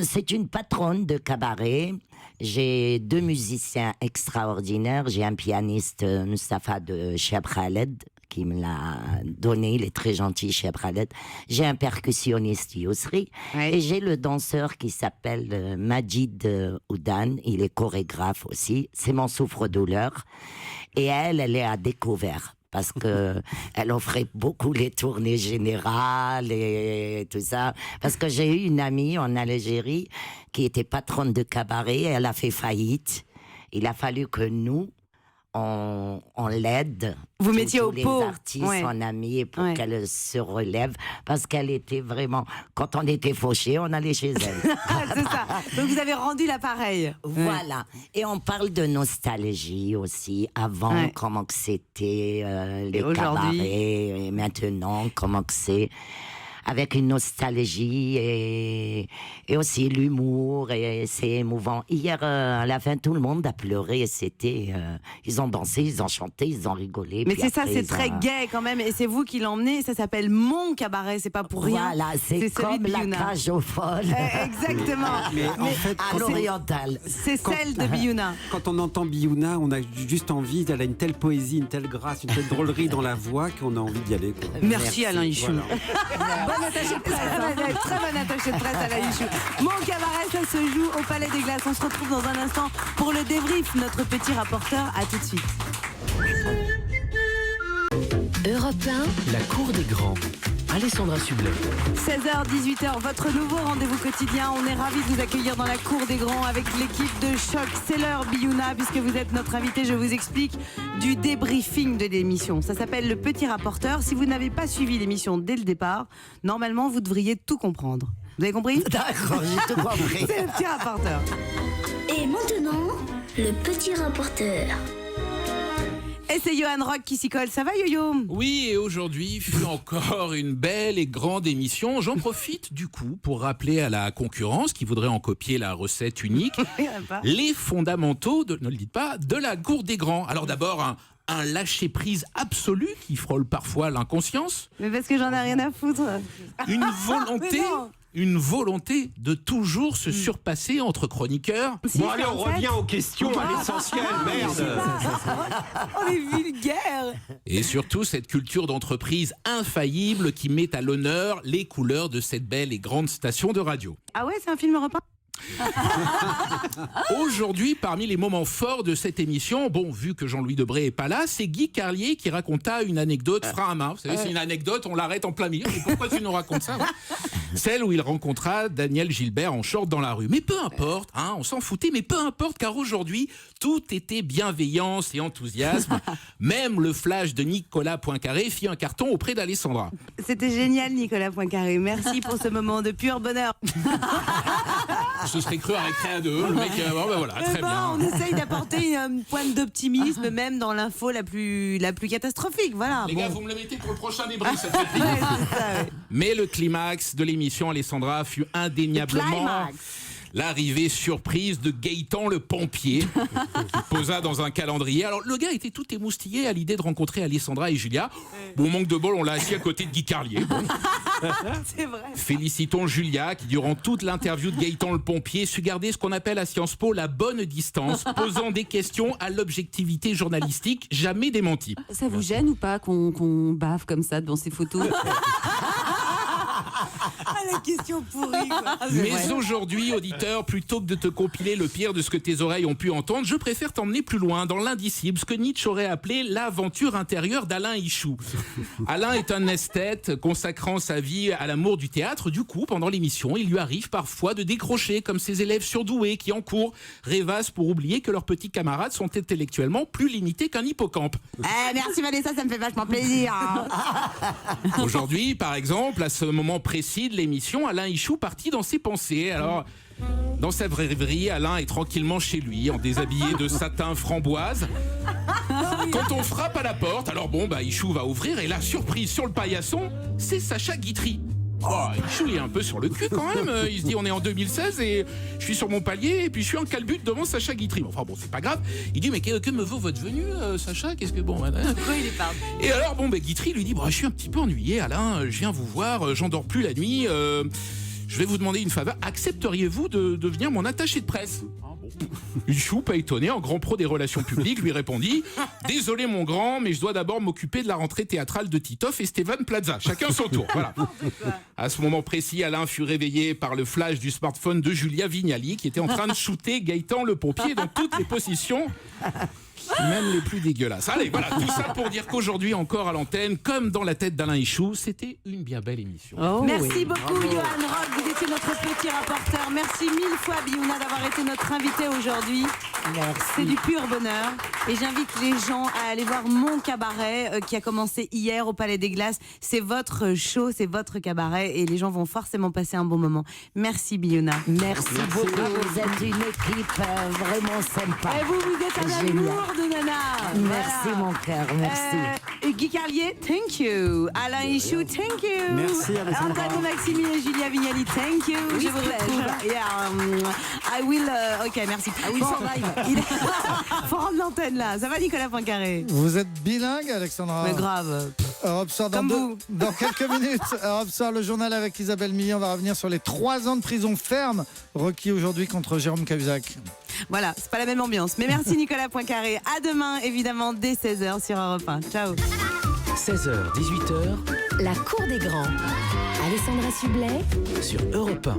C'est une patronne de cabaret. J'ai 2 musiciens extraordinaires. J'ai un pianiste, Mustapha de Cheb Khaled, qui me l'a donné. Il est très gentil, Cheb Khaled. J'ai un percussionniste, Yousri. Et j'ai le danseur qui s'appelle Majid Oudan. Il est chorégraphe aussi. C'est mon souffre-douleur. Et elle est à découvert. Parce que elle offrait beaucoup les tournées générales et tout ça. Parce que j'ai eu une amie en Algérie qui était patronne de cabaret et elle a fait faillite. Il a fallu que nous, on l'aide. Vous mettiez au pot. Les artistes, en amis, pour qu'elle se relève. Parce qu'elle était vraiment... Quand on était fauchés, on allait chez elle. C'est ça. Donc vous avez rendu l'appareil. Voilà. Et on parle de nostalgie aussi. Avant, comment que c'était les cabarets. Et maintenant, comment que c'est. Avec une nostalgie et aussi l'humour, et c'est émouvant. Hier, à la fin, tout le monde a pleuré. C'était, ils ont dansé, ils ont chanté, ils ont rigolé. Mais c'est ça, c'est très gai quand même, et c'est vous qui l'emmenez. Ça s'appelle Mon Cabaret, c'est pas pour rien. Voilà, c'est comme la cage aux folles. Exactement. Mais en fait, à l'oriental. C'est celle de Biouna. Quand on entend Biouna, on a juste envie, elle a une telle poésie, une telle grâce, une telle drôlerie dans la voix qu'on a envie d'y aller. Quoi. Merci Alain Hichou. Voilà. Bon attaché de presse, très bon attaché de presse à la Hichou. Mon Cabaret, ça se joue au Palais des Glaces. On se retrouve dans un instant pour le débrief. Notre petit rapporteur, à tout de suite. Europe 1, la cour des grands. Alessandra Sublet. 16h, 18h, votre nouveau rendez-vous quotidien. On est ravis de vous accueillir dans la cour des grands avec l'équipe de Choc. C'est l'heure, Biouna, puisque vous êtes notre invité. Je vous explique du débriefing de l'émission. Ça s'appelle le petit rapporteur. Si vous n'avez pas suivi l'émission dès le départ, normalement, vous devriez tout comprendre. Vous avez compris? D'accord, j'ai tout compris. C'est le petit rapporteur. Et maintenant, le petit rapporteur. Et c'est Johan Rock qui s'y colle. Ça va, Yo-Yo? Oui, et aujourd'hui fut encore une belle et grande émission. J'en profite du coup pour rappeler à la concurrence qui voudrait en copier la recette unique les fondamentaux, ne le dites pas, de la cour des grands. Alors d'abord, un lâcher-prise absolu qui frôle parfois l'inconscience. Mais parce que j'en ai rien à foutre. Une volonté de toujours se surpasser entre chroniqueurs. Bon, allez, on revient aux questions, à l'essentiel, merde. On est vulgaire. Et surtout, cette culture d'entreprise infaillible qui met à l'honneur les couleurs de cette belle et grande station de radio. Ah ouais, c'est un film européen? Aujourd'hui, parmi les moments forts de cette émission, bon, vu que Jean-Louis Debré est pas là, c'est Guy Carlier qui raconta une anecdote frein à main. Vous savez, c'est une anecdote, on l'arrête en plein milieu. Mais pourquoi tu nous racontes ça? Celle où il rencontra Daniel Gilbert en short dans la rue. Mais peu importe, hein, on s'en foutait, mais peu importe, car aujourd'hui, tout était bienveillance et enthousiasme. Même le flash de Nicolas Poincaré fit un carton auprès d'Alessandra. C'était génial, Nicolas Poincaré. Merci pour ce moment de pur bonheur. Je serais cru à Récré à 2. Le mec, bon, ben voilà, très bien. On essaye d'apporter une pointe d'optimisme, même dans l'info la plus catastrophique. Voilà. Les gars, vous me le mettez pour le prochain débrief, ça fait plaisir. Mais le climax de l'émission, Alessandra, fut indéniablement l'arrivée surprise de Gaëtan le pompier, qui posa dans un calendrier. Alors, le gars était tout émoustillé à l'idée de rencontrer Alessandra et Julia. Bon, manque de bol, on l'a assis à côté de Guy Carlier. Bon. C'est vrai. Félicitons Julia, qui durant toute l'interview de Gaëtan le pompier sut garder ce qu'on appelle à Sciences Po la bonne distance, posant des questions à l'objectivité journalistique jamais démentie. Ça vous gêne ou pas qu'on bave comme ça devant ces photos? Ah, la question pourrie, quoi. Mais aujourd'hui, auditeur, plutôt que de te compiler le pire de ce que tes oreilles ont pu entendre, je préfère t'emmener plus loin, dans l'indicible, ce que Nietzsche aurait appelé l'aventure intérieure d'Alain Hichou. Alain est un esthète consacrant sa vie à l'amour du théâtre. Du coup, pendant l'émission, il lui arrive parfois de décrocher comme ses élèves surdoués qui, en cours, rêvassent pour oublier que leurs petits camarades sont intellectuellement plus limités qu'un hippocampe. Merci Vanessa, ça me fait vachement plaisir. Aujourd'hui, par exemple, à ce moment précis de l'émission, Alain Hichou partit dans ses pensées. Alors, dans sa rêverie, Alain est tranquillement chez lui, en déshabillé de satin framboise. Quand on frappe à la porte, alors bon, Ichou va ouvrir et là, surprise sur le paillasson, c'est Sacha Guitry. Oh, Ichou il est un peu sur le cul quand même. Il se dit on est en 2016 et je suis sur mon palier et puis je suis en calbute devant Sacha Guitry. Enfin bon, c'est pas grave. Il dit mais que me vaut votre venue, Sacha? Qu'est-ce que bon? Pourquoi il est parti? Et alors bon, Guitry lui dit je suis un petit peu ennuyé, Alain. Je viens vous voir, j'endors plus la nuit. Je vais vous demander une faveur. Accepteriez-vous de devenir mon attaché de presse? Ichou, pas étonné, en grand pro des relations publiques, lui répondit « Désolé mon grand, mais je dois d'abord m'occuper de la rentrée théâtrale de Titoff et Stéphane Plaza. Chacun son tour. » Voilà. À ce moment précis, Alain fut réveillé par le flash du smartphone de Julia Vignali qui était en train de shooter Gaëtan le pompier dans toutes les positions. Même les plus dégueulasses. Allez, voilà, tout ça pour dire qu'aujourd'hui encore à l'antenne, comme dans la tête d'Alain Ichou, c'était une bien belle émission. Merci beaucoup, Johan Rock. Vous étiez notre petit rapporteur. Merci mille fois, Biouna, d'avoir été notre invité aujourd'hui. C'est du pur bonheur. Et j'invite les gens à aller voir mon cabaret qui a commencé hier au Palais des Glaces. C'est votre show, c'est votre cabaret et les gens vont forcément passer un bon moment. Merci, Biouna. Merci beaucoup. Vous êtes une équipe vraiment sympa. Et vous êtes un amour de nana. Merci mon cœur, merci. Guy Carlier, thank you. Alain Ichou, thank you. Merci Alessandra. Antoine Maximi et Julia Vignali, thank you. Je vous retrouve. I will. Ok, merci. I will survive. Faut rendre l'antenne là. Ça va, Nicolas Poincaré? Vous êtes bilingue, Alexandra? Mais grave. Europe soir dans quelques minutes. Europe soir, le journal avec Isabelle Millet. On va revenir sur les 3 ans de prison ferme requis aujourd'hui contre Jérôme Cahuzac. Voilà, c'est pas la même ambiance. Mais merci Nicolas Poincaré. À demain, évidemment, dès 16h sur Europe 1. Ciao. 16h, 18h. La cour des grands. Alessandra Sublet Sur Europe 1.